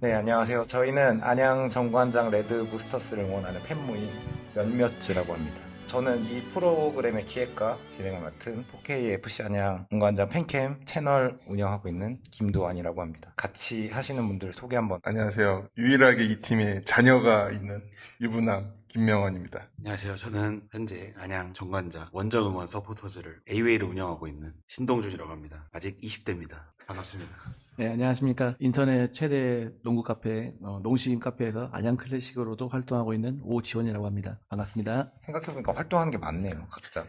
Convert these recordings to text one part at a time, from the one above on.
네, 안녕하세요. 저희는 안양 정관장 레드 부스터스를 응원하는 팬모임 몇몇즈라고 합니다. 저는 이 프로그램의 기획과 진행을 맡은 4K FC 안양 정관장 팬캠 채널 운영하고 있는 김도환이라고 합니다. 같이 하시는 분들 소개 한번. 안녕하세요. 유일하게 이 팀에 자녀가 있는 유부남 김명원입니다. 안녕하세요. 저는 현재 안양 정관장 원정 응원 서포터즈를 A웨이를 운영하고 있는 신동준이라고 합니다. 아직 20대입니다. 반갑습니다. 네, 안녕하십니까. 인터넷 최대 농구 카페, 농심 카페에서 안양 클래식으로도 활동하고 있는 오지원이라고 합니다. 반갑습니다. 생각해보니까 활동하는 게 많네요, 각자.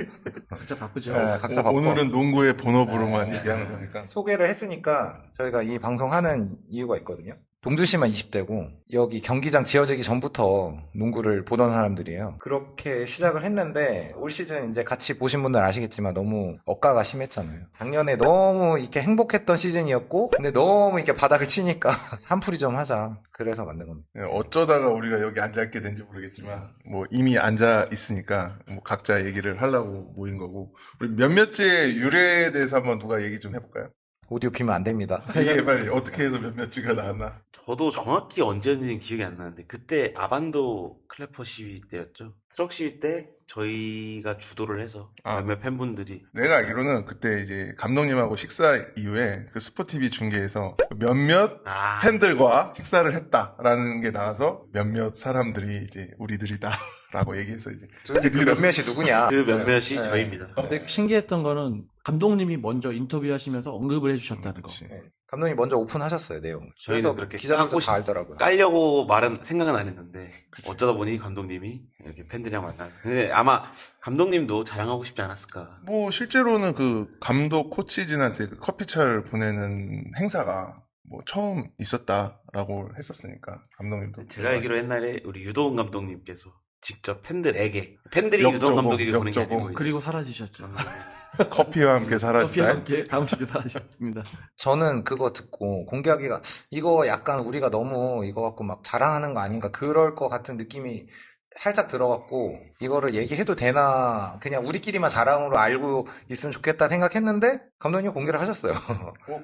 진짜 바쁘죠? 네, 각자 바빠. 오늘은 농구의 본업으로만 얘기하는 거니까. 소개를 했으니까 저희가 이 방송하는 이유가 있거든요. 동준 씨만 20대고 여기 경기장 지어지기 전부터 농구를 보던 사람들이에요. 그렇게 시작을 했는데 올 시즌 이제 같이 보신 분들 아시겠지만 너무 억가가 심했잖아요. 작년에 너무 이렇게 행복했던 시즌이었고 근데 너무 이렇게 바닥을 치니까 한풀이 좀 하자. 그래서 만든 겁니다. 어쩌다가 우리가 여기 앉아있게 된지 모르겠지만 뭐 이미 앉아 있으니까 뭐 각자 얘기를 하려고 모인 거고, 우리 몇몇째 유래에 대해서 한번 누가 얘기 좀 해볼까요? 오디오 비면 안 됩니다. 이게 빨리 어떻게 해서 몇몇째가 나왔나? 저도 정확히 언제였는지 기억이 안 나는데 그때 아반도 클래퍼 시위 때였죠. 트럭 시위 때 저희가 주도를 해서 몇몇 팬분들이 내가 알기로는 그때 이제 감독님하고 식사 이후에 그 스포티비 중계에서 몇몇 팬들과 식사를 했다라는 게 나와서 몇몇 사람들이 이제 우리들이다라고 얘기해서 이제 도대체 그 몇몇이 누구냐? 그 몇몇이 저희입니다. 근데 신기했던 거는 감독님이 먼저 인터뷰하시면서 언급을 해주셨다는 거. 그치. 감독님 먼저 오픈하셨어요, 내용. 저희는 그래서 그렇게 기자들도 까고 다 알더라고요. 깔려고 말은 생각은 안 했는데 어쩌다 보니 감독님이 이렇게 팬들이랑 만나. 근데 아마 감독님도 자랑하고 싶지 않았을까. 뭐 실제로는 그 감독 코치진한테 그 커피차를 보내는 행사가 뭐 처음 있었다라고 했었으니까 감독님도 제가 알기로 옛날에 우리 유도훈 감독님께서 직접 팬들에게 팬들이 역적으로, 유도훈 감독에게 보낸 게 역적으로. 아니고 그리고 사라지셨죠. 커피와 함께 커피와 사라지다. 함께 다음 시즌 사라지셨습니다. 저는 그거 듣고 공개하기가 이거 약간 우리가 너무 이거 갖고 막 자랑하는 거 아닌가 그럴 것 같은 느낌이 살짝 들어갔고 이거를 얘기해도 되나 그냥 우리끼리만 자랑으로 알고 있으면 좋겠다 생각했는데 감독님 공개를 하셨어요.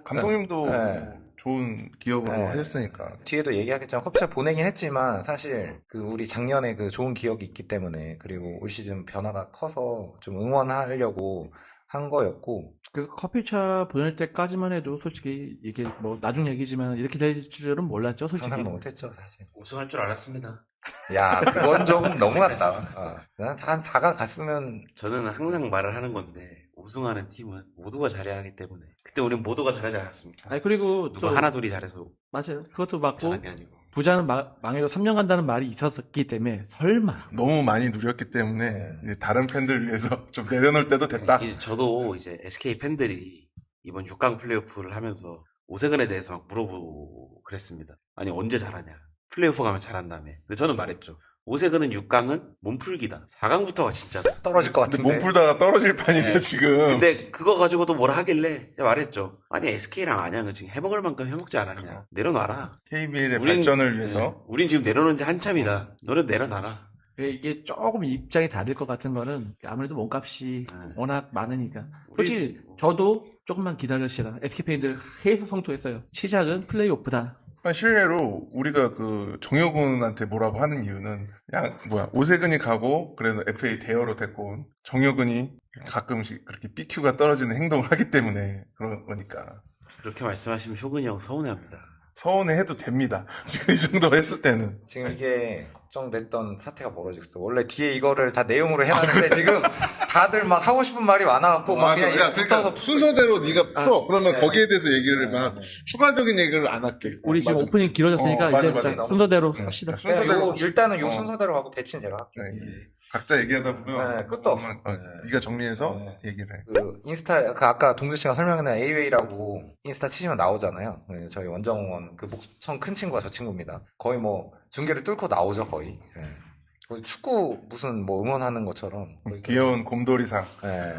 감독님도 네. 뭐 좋은 기억으로 네. 하셨으니까. 뒤에도 얘기하겠지만 커피숍 보내긴 했지만 사실 그 우리 작년에 그 좋은 기억이 있기 때문에 그리고 올 시즌 변화가 커서 좀 응원하려고 한 거였고 그 커피차 보낼 때까지만 해도 솔직히 이게 뭐 나중 얘기지만 이렇게 될 줄은 몰랐죠, 솔직히. 상상도 못했죠 사실. 우승할 줄 알았습니다. 야 그건 좀 너무갔다. 한 4강 갔으면 저는 항상 말을 하는 건데 우승하는 팀은 모두가 잘해야 하기 때문에 그때 우리는 모두가 잘하지 않았습니까? 아니, 그리고 누가 또, 하나 둘이 잘해서 맞아요. 그것도 맞고, 잘한 게 아니고. 부자는 망해도 3년 간다는 말이 있었기 때문에 설마. 너무 많이 누렸기 때문에 이제 다른 팬들 위해서 좀 내려놓을 때도 됐다. 저도 이제 SK 팬들이 이번 6강 플레이오프를 하면서 오세근에 대해서 막 물어보고 그랬습니다. 아니 언제 잘하냐? 플레이오프 가면 잘한다며. 근데 저는 말했죠. 오세근은 6강은 몸풀기다. 4강부터가 진짜다. 떨어질 것 근데 같은데. 몸 풀다가 떨어질 판이에요 네. 지금. 근데 그거 가지고도 뭐라 하길래 제가 말했죠. 아니 SK랑 안양은 지금 해먹을 만큼 해먹지 않았냐. 내려놔라. KBL의 우린- 발전을 위해서. 우린 지금 내려놓은 지 한참이다. 너는 내려놔라. 이게 조금 입장이 다를 것 같은 거는 아무래도 몸값이 네. 워낙 많으니까. 솔직히 저도 조금만 기다려시라. SK 팬들 계속 성토했어요. 시작은 플레이오프다. 실례로 우리가 그 정효근한테 뭐라고 하는 이유는 오세근이 가고 그래도 FA 대여로 데리고 온 정효근이 가끔씩 그렇게 BQ가 떨어지는 행동을 하기 때문에 그런 거니까. 그렇게 말씀하시면 효근이 형 서운해합니다. 서운해해도 됩니다. 지금 이 정도 했을 때는. 지금 이게 걱정됐던 사태가 벌어졌어. 원래 뒤에 이거를 다 내용으로 해놨는데 지금 다들 막 하고 싶은 말이 많아갖고 막 그냥 이렇게 붙어서 순서대로 네가 풀어. 그러면 네. 거기에 대해서 얘기를 네, 막 네. 추가적인 얘기를 안 할게. 우리 지금 맞아. 오프닝 길어졌으니까 맞아, 이제 맞아. 자, 순서대로 네. 합시다. 순서대로 그냥 요, 일단은 요 어. 순서대로 하고 배치는 제가 할게요. 네, 각자 얘기하다 보면 네, 끝도 없어. 네가 정리해서 네. 얘기를 해. 그 인스타 그 아까 동준 씨가 설명한 A웨이라고 인스타 치시면 나오잖아요. 네, 저희 원정원 그 목청 큰 친구가 저 친구입니다. 거의 뭐 중계를 뚫고 나오죠 거의. 네. 거의 축구 무슨 뭐 응원하는 것처럼. 거의 귀여운 곰돌이상. 네.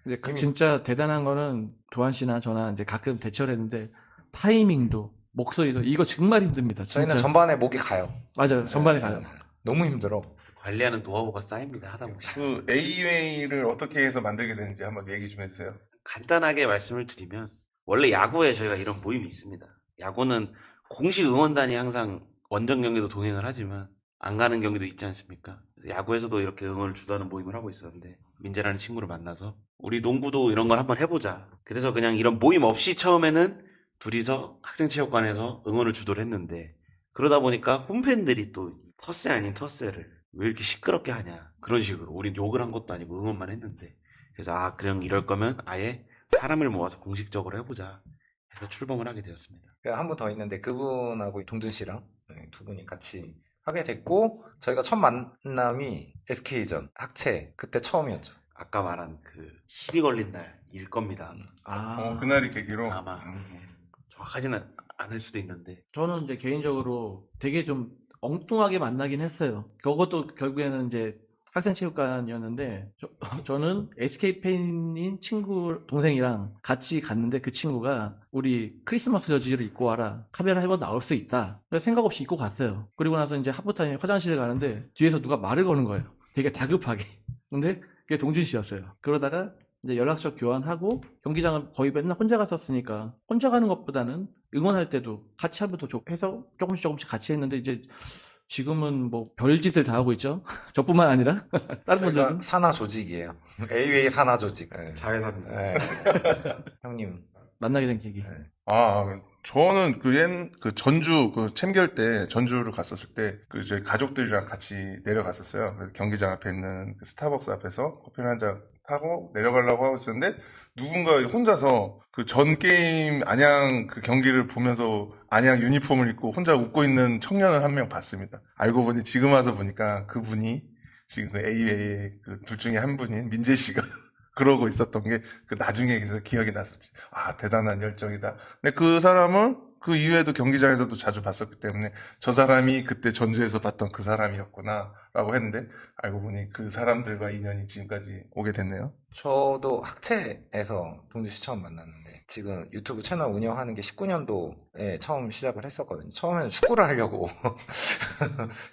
이제 진짜 대단한 거는 두한 씨나 저나 이제 가끔 대처를 했는데 타이밍도 목소리도 이거 정말 힘듭니다. 진짜. 저희는 전반에 목이 가요. 맞아요. 전반에 가요. 너무 힘들어. 관리하는 노하우가 쌓입니다. 하다 보면. 그 A웨이를 어떻게 해서 만들게 되는지 한번 얘기 좀 해주세요. 간단하게 말씀을 드리면 원래 야구에 저희가 이런 모임이 있습니다. 야구는 공식 응원단이 항상 원정 경기도 동행을 하지만 안 가는 경기도 있지 않습니까? 그래서 야구에서도 이렇게 응원을 주도하는 모임을 하고 있었는데 민재라는 친구를 만나서 우리 농구도 이런 걸 한번 해보자. 그래서 그냥 이런 모임 없이 처음에는 둘이서 학생체육관에서 응원을 주도를 했는데 그러다 보니까 홈팬들이 또 텃세 아닌 텃세를 왜 이렇게 시끄럽게 하냐 그런 식으로 우린 욕을 한 것도 아니고 응원만 했는데 그래서 그냥 이럴 거면 아예 사람을 모아서 공식적으로 해보자 해서 출범을 하게 되었습니다. 한 분 더 있는데 그분하고 동준 씨랑 두 분이 같이 하게 됐고 저희가 첫 만남이 SK전 학체 그때 처음이었죠. 아까 말한 그 시비 걸린 날일 겁니다. 그날이 계기로. 아마 정확하지는 않을 수도 있는데 저는 이제 개인적으로 되게 좀 엉뚱하게 만나긴 했어요. 그것도 결국에는 이제 학생체육관이었는데, 저는 SK 팬인 친구, 동생이랑 같이 갔는데 그 친구가 우리 크리스마스 저지를 입고 와라. 카메라 해봐 나올 수 있다. 그래서 생각 없이 입고 갔어요. 그리고 나서 이제 하프타임에 화장실에 가는데 뒤에서 누가 말을 거는 거예요. 되게 다급하게. 근데 그게 동준 씨였어요. 그러다가 이제 연락처 교환하고 경기장은 거의 맨날 혼자 갔었으니까 혼자 가는 것보다는 응원할 때도 같이 하면 더 좋고 해서 조금씩 같이 했는데 이제 지금은 뭐 별짓을 다 하고 있죠. 저뿐만 아니라 다른 저희가 분들도 산하 조직이에요. AWA 산하 조직. 네. 자회사입니다. 네. 형님. 만나게 된 계기. 저는 그 전주 그 챔결 때 전주를 갔었을 때 그 저희 가족들이랑 같이 내려갔었어요. 그래서 경기장 앞에 있는 그 스타벅스 앞에서 커피를 한 잔 타고 내려가려고 하고 있었는데 누군가 혼자서 그 전 게임 안양 그 경기를 보면서 안양 유니폼을 입고 혼자 웃고 있는 청년을 한 명 봤습니다. 알고 보니 지금 와서 보니까 그분이 지금 그 AWA의 그 둘 중에 한 분인 민재 씨가 그러고 있었던 게 그 나중에 그래서 기억이 났었지. 대단한 열정이다. 근데 그 사람을 그 이후에도 경기장에서도 자주 봤었기 때문에 저 사람이 그때 전주에서 봤던 그 사람이었구나 라고 했는데 알고 보니 그 사람들과 인연이 지금까지 오게 됐네요. 저도 학체에서 동준 씨 처음 만났는데 지금 유튜브 채널 운영하는 게 19년도에 처음 시작을 했었거든요. 처음에는 축구를 하려고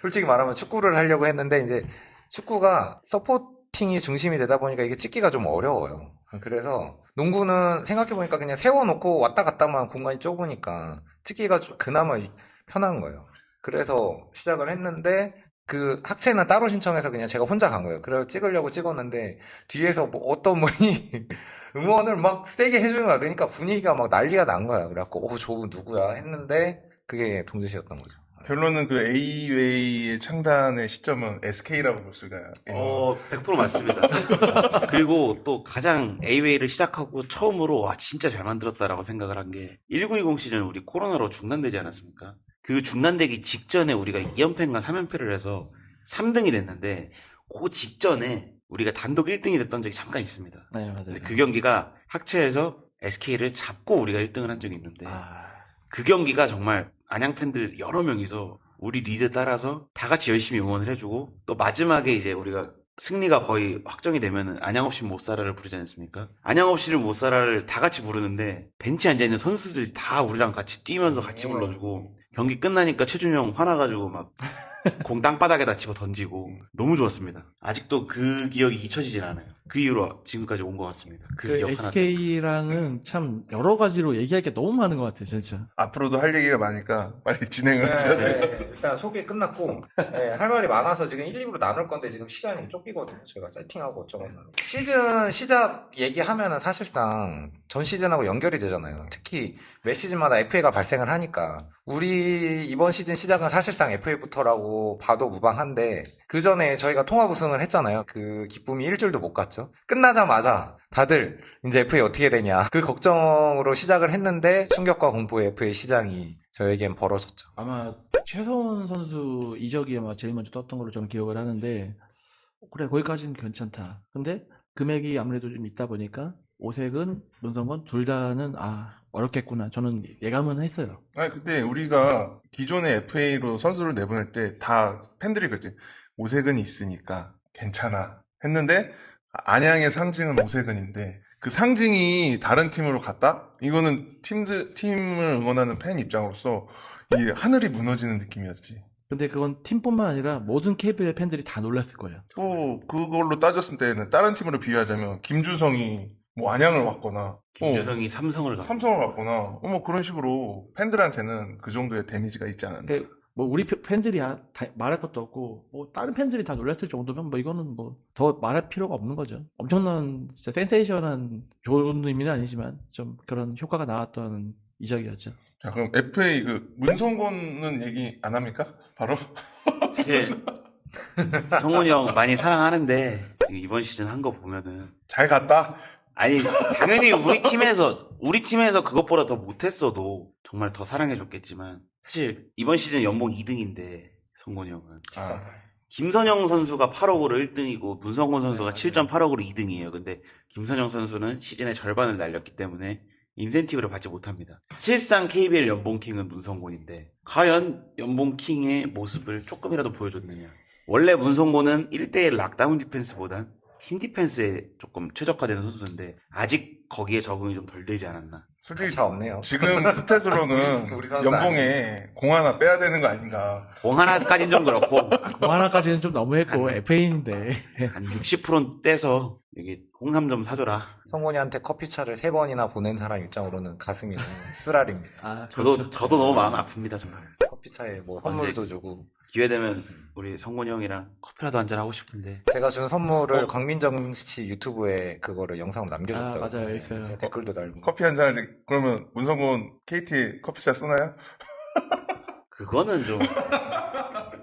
솔직히 말하면 축구를 하려고 했는데 이제 축구가 서포팅이 중심이 되다 보니까 이게 찍기가 좀 어려워요. 그래서 농구는 생각해보니까 그냥 세워놓고 왔다 갔다만 공간이 좁으니까 찍기가 그나마 편한 거예요. 그래서 시작을 했는데 그 학체는 따로 신청해서 그냥 제가 혼자 간 거예요. 그래서 찍으려고 찍었는데 뒤에서 뭐 어떤 분이 응원을 막 세게 해주는 거야. 그러니까 분위기가 막 난리가 난 거야. 그래갖고 저분 누구야 했는데 그게 동준 씨였던 거죠. 결론은 그 AWA의 창단의 시점은 SK라고 볼 수가 있는 100% 맞습니다. 그리고 또 가장 AWA를 시작하고 처음으로 와 진짜 잘 만들었다라고 생각을 한 게 1920 시즌 우리 코로나로 중단되지 않았습니까? 그 중단되기 직전에 우리가 2연패인가 3연패를 해서 3등이 됐는데 그 직전에 우리가 단독 1등이 됐던 적이 잠깐 있습니다. 네, 맞아요. 근데 그 경기가 학체에서 SK를 잡고 우리가 1등을 한 적이 있는데 그 경기가 정말 안양 팬들 여러 명이서 우리 리드 따라서 다 같이 열심히 응원을 해주고 또 마지막에 이제 우리가 승리가 거의 확정이 되면은 안양 없이 못 살아를 부르지 않습니까? 안양 없이를 못 살아를 다 같이 부르는데 벤치에 앉아있는 선수들이 다 우리랑 같이 뛰면서 같이 불러주고 경기 끝나니까 최준영 화나가지고 막 공 땅바닥에다 집어 던지고 너무 좋았습니다. 아직도 그 기억이 잊혀지진 않아요. 그 이후로 지금까지 온 것 같습니다. 그 기억 하나. SK랑은 참 여러 가지로 얘기할 게 너무 많은 것 같아요, 진짜. 앞으로도 할 얘기가 많으니까 빨리 진행을 하셔야 돼요. 일단 소개 끝났고 할 말이 많아서 지금 1, 2부로 나눌 건데 지금 시간이 쫓기거든요. 저희가 세팅하고 어쩌고 시즌 시작 얘기하면은 사실상 전 시즌하고 연결이 되잖아요. 특히 매 시즌마다 FA가 발생을 하니까 우리 이번 시즌 시작은 사실상 FA부터라고 봐도 무방한데 그 전에 저희가 통합 우승을 했잖아요. 그 기쁨이 일주일도 못 갔죠. 끝나자마자 다들 이제 FA 어떻게 되냐 그 걱정으로 시작을 했는데 충격과 공포의 FA 시장이 저에겐 벌어졌죠. 아마 최성훈 선수 이적이 아마 제일 먼저 떴던 걸로 저는 기억을 하는데 그래 거기까지는 괜찮다. 근데 금액이 아무래도 좀 있다 보니까 오색은 문성건 둘 다는 어렵겠구나. 저는 예감은 했어요. 그때 우리가 기존의 FA로 선수를 내보낼 때 다 팬들이 그랬지. 오색은 있으니까 괜찮아 했는데 안양의 상징은 오색은인데 그 상징이 다른 팀으로 갔다? 이거는 팀을 응원하는 팬 입장으로서 이 하늘이 무너지는 느낌이었지. 근데 그건 팀뿐만 아니라 모든 KBL 팬들이 다 놀랐을 거예요. 또 그걸로 따졌을 때는 다른 팀으로 비유하자면 김주성이 뭐 안양을 왔거나 김주성이 삼성을 가. 삼성을 왔거나 뭐 그런 식으로 팬들한테는 그 정도의 데미지가 있지 않았나. 뭐 우리 팬들이 말할 것도 없고 뭐 다른 팬들이 다 놀랐을 정도면 뭐 이거는 뭐 더 말할 필요가 없는 거죠. 엄청난 진짜 센세이션한 좋은 의미는 아니지만 좀 그런 효과가 나왔던 이적이었죠. 자, 그럼 FA 그 문성곤은 얘기 안 합니까? 바로? 사실 성훈이 형 많이 사랑하는데 지금 이번 시즌 한 거 보면은 잘 갔다? 아니 당연히 우리 팀에서 그것보다 더 못했어도 정말 더 사랑해줬겠지만 사실 이번 시즌 연봉 2등인데 성곤이 형은 아, 김선영 선수가 8억으로 1등이고 문성곤 선수가 7.8억으로 2등이에요. 근데 김선영 선수는 시즌의 절반을 날렸기 때문에 인센티브를 받지 못합니다. 사실상 KBL 연봉킹은 문성곤인데 과연 연봉킹의 모습을 조금이라도 보여줬느냐. 원래 문성곤은 1대1 락다운 디펜스보단 팀 디펜스에 조금 최적화된 선수인데 아직 거기에 적응이 좀 덜 되지 않았나. 솔직히 차 없네요. 지금 스탯으로는 우리 선수 연봉에 공 하나 빼야 되는 거 아닌가. 공 하나까지는 좀 그렇고 공 하나까지는 좀 너무했고 FA인데 한 60% 떼서 여기 홍삼 좀 사줘라. 성곤이한테 커피차를 3번이나 보낸 사람 입장으로는 가슴이 너무 쓰라립니다. 저도 너무 마음 아픕니다 정말. 커피차에 뭐 선물도 주고. 기회 되면 우리 성곤이 형이랑 커피라도 한잔 하고 싶은데 제가 준 선물을 광민정 씨 유튜브에 그거를 영상으로 남겨줬더라고요. 아, 맞아요. 있어요. 제가 댓글도 달고. 커피 한 잔을, 그러면 문성곤 KT에 커피차 쏘나요? 그거는 좀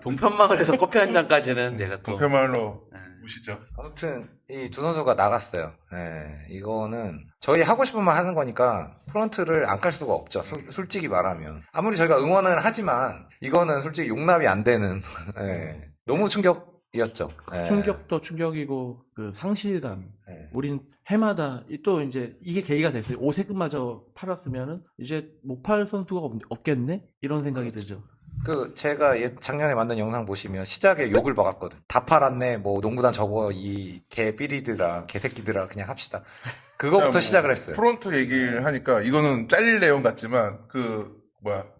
동편마을에서 커피 한 잔까지는 제가 또 동편말로 예. 무시죠. 아무튼 이 두 선수가 나갔어요. 예, 이거는 저희 하고 싶은 말 하는 거니까 프런트를 안 깔 수가 없죠. 솔직히 말하면 아무리 저희가 응원을 하지만 이거는 솔직히 용납이 안 되는 예, 너무 충격이었죠. 예. 충격도 충격이고 그 상실감. 예. 우린 해마다 또 이제 이게 계기가 됐어요. 오세근마저 팔았으면은 이제 못 팔 선수가 없겠네 이런 생각이 들죠. 그 제가 작년에 만든 영상 보시면 시작에 욕을 먹었거든. 다 팔았네. 뭐 농구단 저거 이 개삐리들아 개새끼들아 그냥 합시다. 그거부터 뭐 시작을 했어요. 프론트 얘기를 하니까 이거는 잘릴 내용 같지만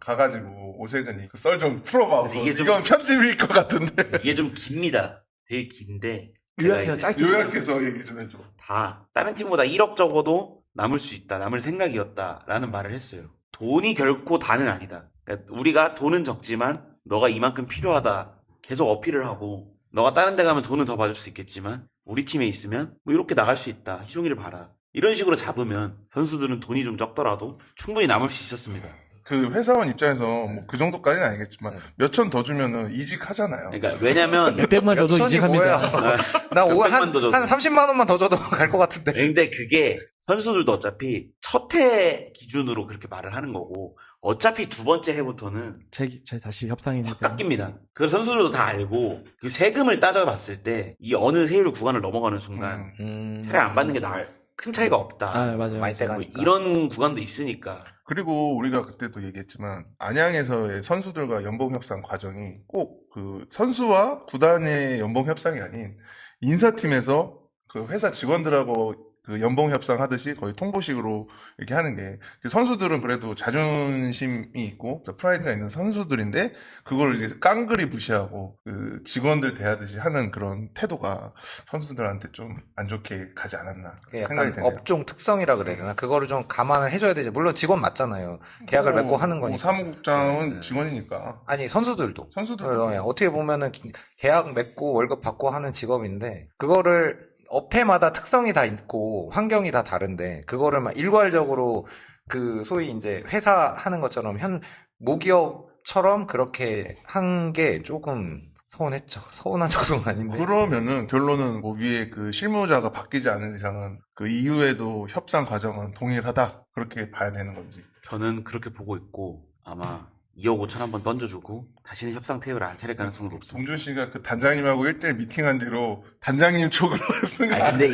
가가지고 오세근이 그 썰 좀 풀어봐. 근데 이게 좀- 이건 편집일 것 같은데. 이게 좀 깁니다. 되게 긴데 제가 요약해서 이제 짧게 요약해서 얘기 좀 해줘. 다 다른 팀보다 1억 적어도 남을 수 있다. 남을 생각이었다라는 말을 했어요. 돈이 결코 다는 아니다. 그러니까 우리가 돈은 적지만 너가 이만큼 필요하다. 계속 어필을 하고 너가 다른 데 가면 돈은 더 받을 수 있겠지만 우리 팀에 있으면 뭐 이렇게 나갈 수 있다. 희종이를 봐라. 이런 식으로 잡으면 선수들은 돈이 좀 적더라도 충분히 남을 수 있었습니다. 그 회사원 입장에서 뭐 그 정도까지는 아니겠지만 네. 몇천 더 주면은 이직하잖아요. 그러니까 왜냐면 몇백만 줘도 몇천이 이직합니다. 뭐예요? 몇백만 나한 더 줘도. 30만 원만 더 줘도 갈 것 같은데. 근데 그게 선수들도 어차피 첫 해 기준으로 그렇게 말을 하는 거고 어차피 두 번째 해부터는 제 다시 협상이니까. 확 바뀝니다. 그 선수들도 다 알고 그 세금을 따져봤을 때 이 어느 세율 구간을 넘어가는 순간 차라리 안 받는 게 나을 큰 차이가 없다. 아 맞아요. 많이 맞아요. 떼가. 뭐 이런 구간도 있으니까 그리고 우리가 그때도 얘기했지만 안양에서의 선수들과 연봉 협상 과정이 꼭 그 선수와 구단의 연봉 협상이 아닌 인사팀에서 그 회사 직원들하고 그 연봉 협상 하듯이 거의 통보식으로 이렇게 하는 게 그 선수들은 그래도 자존심이 있고 프라이드가 있는 선수들인데 그걸 이제 깡그리 무시하고 그 직원들 대하듯이 하는 그런 태도가 선수들한테 좀 안 좋게 가지 않았나 그게 생각이 약간 되네요. 업종 특성이라 그래야 되나? 그거를 좀 감안을 해줘야 되지. 물론 직원 맞잖아요. 계약을 맺고 하는 거니까. 사무국장은 네. 직원이니까. 아니 선수들도. 선수들도. 어떻게 보면은 계약 맺고 월급 받고 하는 직업인데 그거를 업태마다 특성이 다 있고 환경이 다 다른데 그거를 막 일괄적으로 그 소위 이제 회사 하는 것처럼 모기업처럼 그렇게 한 게 조금 서운했죠. 서운한 정도는 아닌데. 그러면은 결론은 뭐 위에 그 실무자가 바뀌지 않은 이상은 그 이후에도 협상 과정은 동일하다. 그렇게 봐야 되는 건지. 저는 그렇게 보고 있고 아마 2억 5천 한번 던져주고 다시는 협상 테이블을 안 차릴 가능성은 높습니다. 봉준 씨가 그 단장님하고 1대1 미팅한 뒤로 단장님 쪽으로 승 아니, 근데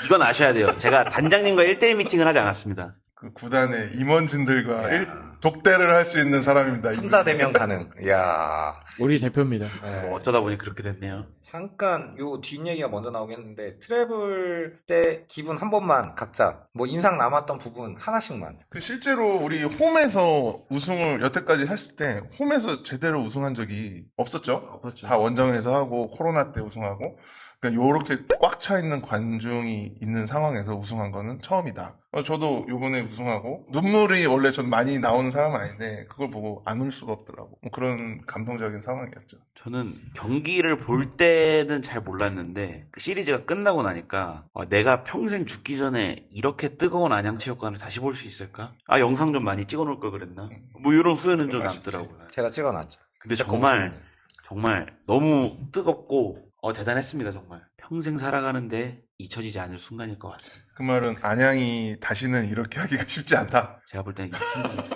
이건 아셔야 돼요. 제가 단장님과 1대1 미팅을 하지 않았습니다. 그 구단의 임원진들과 야. 독대를 할 수 있는 사람입니다. 삼자 대면 가능. 이야. 우리 대표입니다. 네. 어쩌다 보니 그렇게 됐네요. 잠깐 요 뒷얘기가 먼저 나오겠는데 트래블 때 기분 한 번만 각자 뭐 인상 남았던 부분 하나씩만. 그 실제로 우리 홈에서 우승을 여태까지 했을 때 홈에서 제대로 우승한 적이 없었죠. 없었죠. 다 원정에서 하고 코로나 때 우승하고 그러니까 요렇게 꽉 차 있는 관중이 있는 상황에서 우승한 거는 처음이다. 저도 요번에 우승하고 눈물이 원래 전 많이 나오는 사람은 아닌데 그걸 보고 안 울 수가 없더라고. 뭐 그런 감동적인 상황이었죠. 저는 경기를 볼 때는 잘 몰랐는데 그 시리즈가 끝나고 나니까 내가 평생 죽기 전에 이렇게 뜨거운 안양체육관을 다시 볼 수 있을까? 아, 영상 좀 많이 찍어놓을 걸 그랬나? 뭐 이런 후회는 좀 아쉽지. 남더라고요. 제가 찍어놨죠. 근데 진짜 정말 고맙습니다. 정말 너무 뜨겁고 대단했습니다. 정말 평생 살아가는데 잊혀지지 않을 순간일 것 같습니다. 그 말은 안양이 다시는 이렇게 하기가 쉽지 않다. 제가 볼 때는 이게 순간이죠.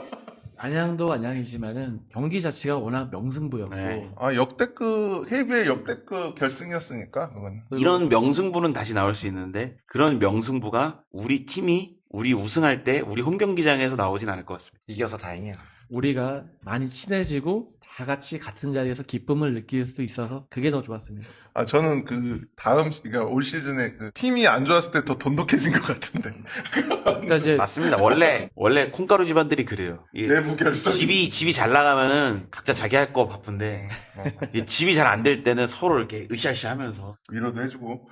안양도 안양이지만은 경기 자체가 워낙 명승부였고 네. 아, 역대급, KBL 역대급 결승이었으니까, 그건. 이런 명승부는 다시 나올 수 있는데 그런 명승부가 우리 팀이 우리 우승할 때 우리 홈 경기장에서 나오진 않을 것 같습니다. 이겨서 다행이야. 우리가 많이 친해지고 다 같이 같은 자리에서 기쁨을 느낄 수 있어서 그게 더 좋았습니다. 아, 저는 그러니까 올 시즌에 그 팀이 안 좋았을 때 더 돈독해진 것 같은데. 그러니까 이제 맞습니다. 원래 콩가루 집안들이 그래요. 이게 내부 결선. 집이 잘 나가면은 각자 자기 할 거 바쁜데 이게 집이 잘 안 될 때는 서로 이렇게 으쌰으쌰하면서 위로도 해주고.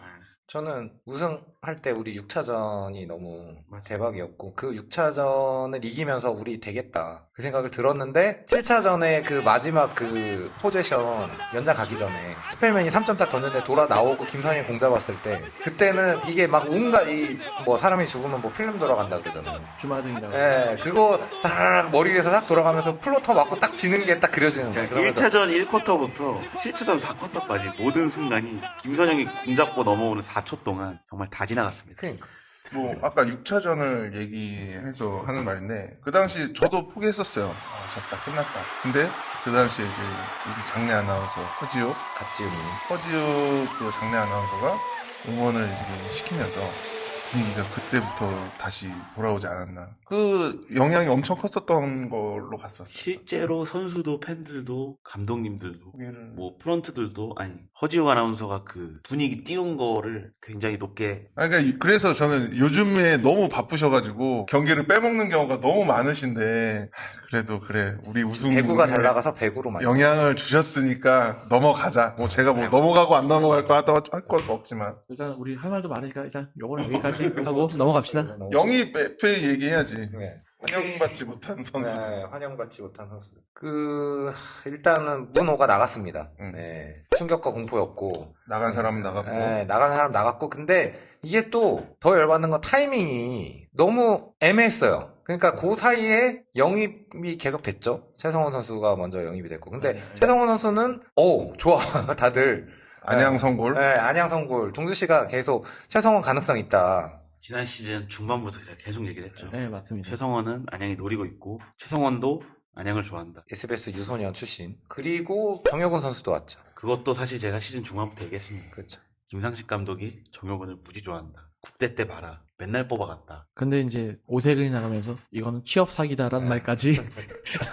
저는 우승할 때 우리 6차전이 너무 대박이었고 그 6차전을 이기면서 우리 되겠다 그 생각을 들었는데 7차전에 그 마지막 그 포제션 연장 가기 전에 스펠맨이 3점 딱 던졌는데 돌아 나오고 김선희 공 잡았을 때 그때는 이게 막 온갖 뭐 사람이 죽으면 뭐 필름 돌아간다 그러잖아요. 주마등이라고. 예, 그거 딱 머리 위에서 딱 돌아가면서 플로터 맞고 딱 지는 게 딱 그려지는 거예요. 그러면서 1차전 1쿼터부터 7차전 4쿼터까지 모든 순간이 김선영이 공 잡고 넘어오는 4초 동안 정말 다 지나갔습니다. 그러니까. 뭐, 아까 6차전을 얘기해서 하는 말인데, 그 당시 저도 포기했었어요. 아, 졌다, 끝났다. 근데, 그 당시에 이제, 우리 장내 아나운서, 허지욱 그 장내 아나운서가 응원을 이제 시키면서, 분위기가 그때부터 다시 돌아오지 않았나. 그 영향이 엄청 컸었던 걸로 갔었어요. 실제로 선수도 팬들도 감독님들도 뭐 프런트들도 허지욱 아나운서가 그 분위기 띄운 거를 굉장히 높게 그러니까 그래서 저는 요즘에 너무 바쁘셔가지고 경기를 빼먹는 경우가 너무 많으신데 그래도 그래 우리 우승 배구가 잘 나가서 배구로 많이 영향을 주셨으니까 넘어가자. 뭐 제가 뭐 넘어가고 안 넘어갈 거 하다가 할 것도 없지만 일단 우리 할 말도 많으니까 일단 요거는 여기까지 하고 넘어갑시다. 영입 FA 얘기해야지. 네. 환영받지 못한 선수. 네, 환영받지 못한 선수. 일단은 문호가 나갔습니다. 네. 충격과 공포였고. 나간 사람은 나갔고. 네, 나간 사람 나갔고. 근데 이게 또 더 열받는 건 타이밍이 너무 애매했어요. 그러니까 그 사이에 영입이 계속 됐죠. 최성원 선수가 먼저 영입이 됐고. 근데 최성원 선수는, 좋아. 다들. 안양 성골. 네, 안양 성골. 동주 씨가 계속 최성원 가능성 있다. 지난 시즌 중반부터 제가 계속 얘기를 했죠. 네, 맞습니다. 최성원은 안양이 노리고 있고 최성원도 안양을 좋아한다. SBS 유소년 출신. 그리고 정혁훈 선수도 왔죠. 그것도 사실 제가 시즌 중반부터 얘기했습니다. 그렇죠. 김상식 감독이 정혁원을 무지 좋아한다. 국대 때 봐라. 맨날 뽑아갔다. 근데 이제 오세근이 나가면서 이거는 취업 사기다라는 말까지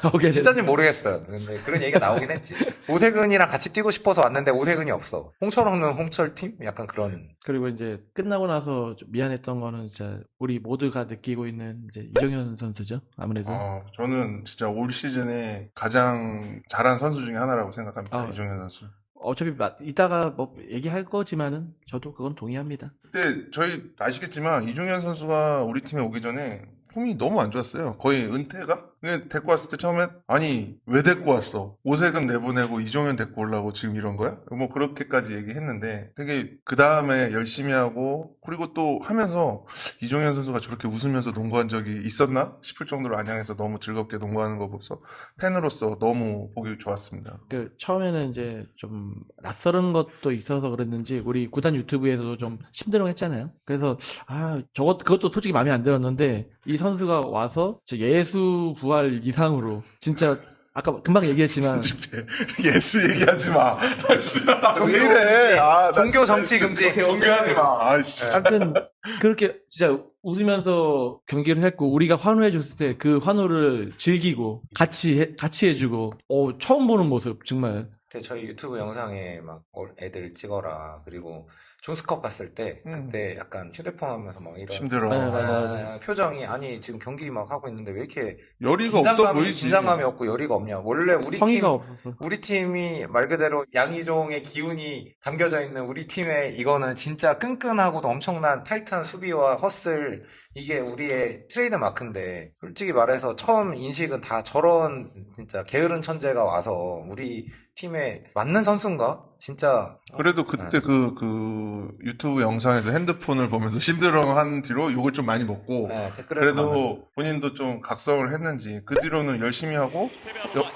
나오게 됐 진짜인지 모르겠어요. 근데 그런 얘기가 나오긴 했지. 오세근이랑 같이 뛰고 싶어서 왔는데 오세근이 없어. 홍철 없는 홍철 팀? 약간 그런. 그리고 이제 끝나고 나서 좀 미안했던 거는 진짜 우리 모두가 느끼고 있는 이제 이정현 선수죠. 아무래도. 저는 진짜 올 시즌에 가장 잘한 선수 중에 하나라고 생각합니다. 이종현 선수. 어차피 이따가 뭐 얘기할 거지만은 저도 그건 동의합니다. 그때 저희 아시겠지만 이종현 선수가 우리 팀에 오기 전에 폼이 너무 안 좋았어요. 거의 은퇴가? 근데 데리고 왔을 때 처음엔 아니 왜 데리고 왔어? 오색은 내보내고 이종현 데리고 오려고 지금 이런 거야? 뭐 그렇게까지 얘기했는데 되게 그 다음에 열심히 하고 그리고 또 하면서 이종현 선수가 저렇게 웃으면서 농구한 적이 있었나 싶을 정도로 안양에서 너무 즐겁게 농구하는 거 보고서 팬으로서 너무 보기 좋았습니다. 처음에는 이제 좀 낯설은 것도 있어서 그랬는지 우리 구단 유튜브에서도 좀 심드렁했잖아요. 그래서 그것도 솔직히 마음에 안 들었는데 이 선수가 와서 예수 부활 이상으로 진짜 아까 금방 얘기했지만 예수 얘기하지 마. 왜 이래? 아, 나 종교 정치 금지. 종교하지 마. 아씨. 하여튼 그렇게 진짜 웃으면서 경기를 했고 우리가 환호해 줬을 때 그 환호를 즐기고 같이 해주고 처음 보는 모습 정말. 그때 저희 유튜브 영상에 막 애들 찍어라. 그리고 존스컵 갔을 때 그때 약간 휴대폰 하면서 막 이런 힘들어. 네, 맞아. 표정이 아니 지금 경기 막 하고 있는데 왜 이렇게 열의가 없어 보이지. 긴장감이 없고 열의가 없냐. 원래 성의가 없었어. 우리 팀이 말 그대로 양의종의 기운이 담겨져 있는 우리 팀의 이거는 진짜 끈끈하고도 엄청난 타이트한 수비와 허슬 이게 우리의 트레이드 마크인데 솔직히 말해서 처음 인식은 다 저런 진짜 게으른 천재가 와서 우리 팀에 맞는 선수인가? 진짜 그래도 그때 그 유튜브 영상에서 핸드폰을 보면서 힘들어한 뒤로 욕을 좀 많이 먹고 댓글에도 많았어요. 그래도 본인도 좀 각성을 했는지 그 뒤로는 열심히 하고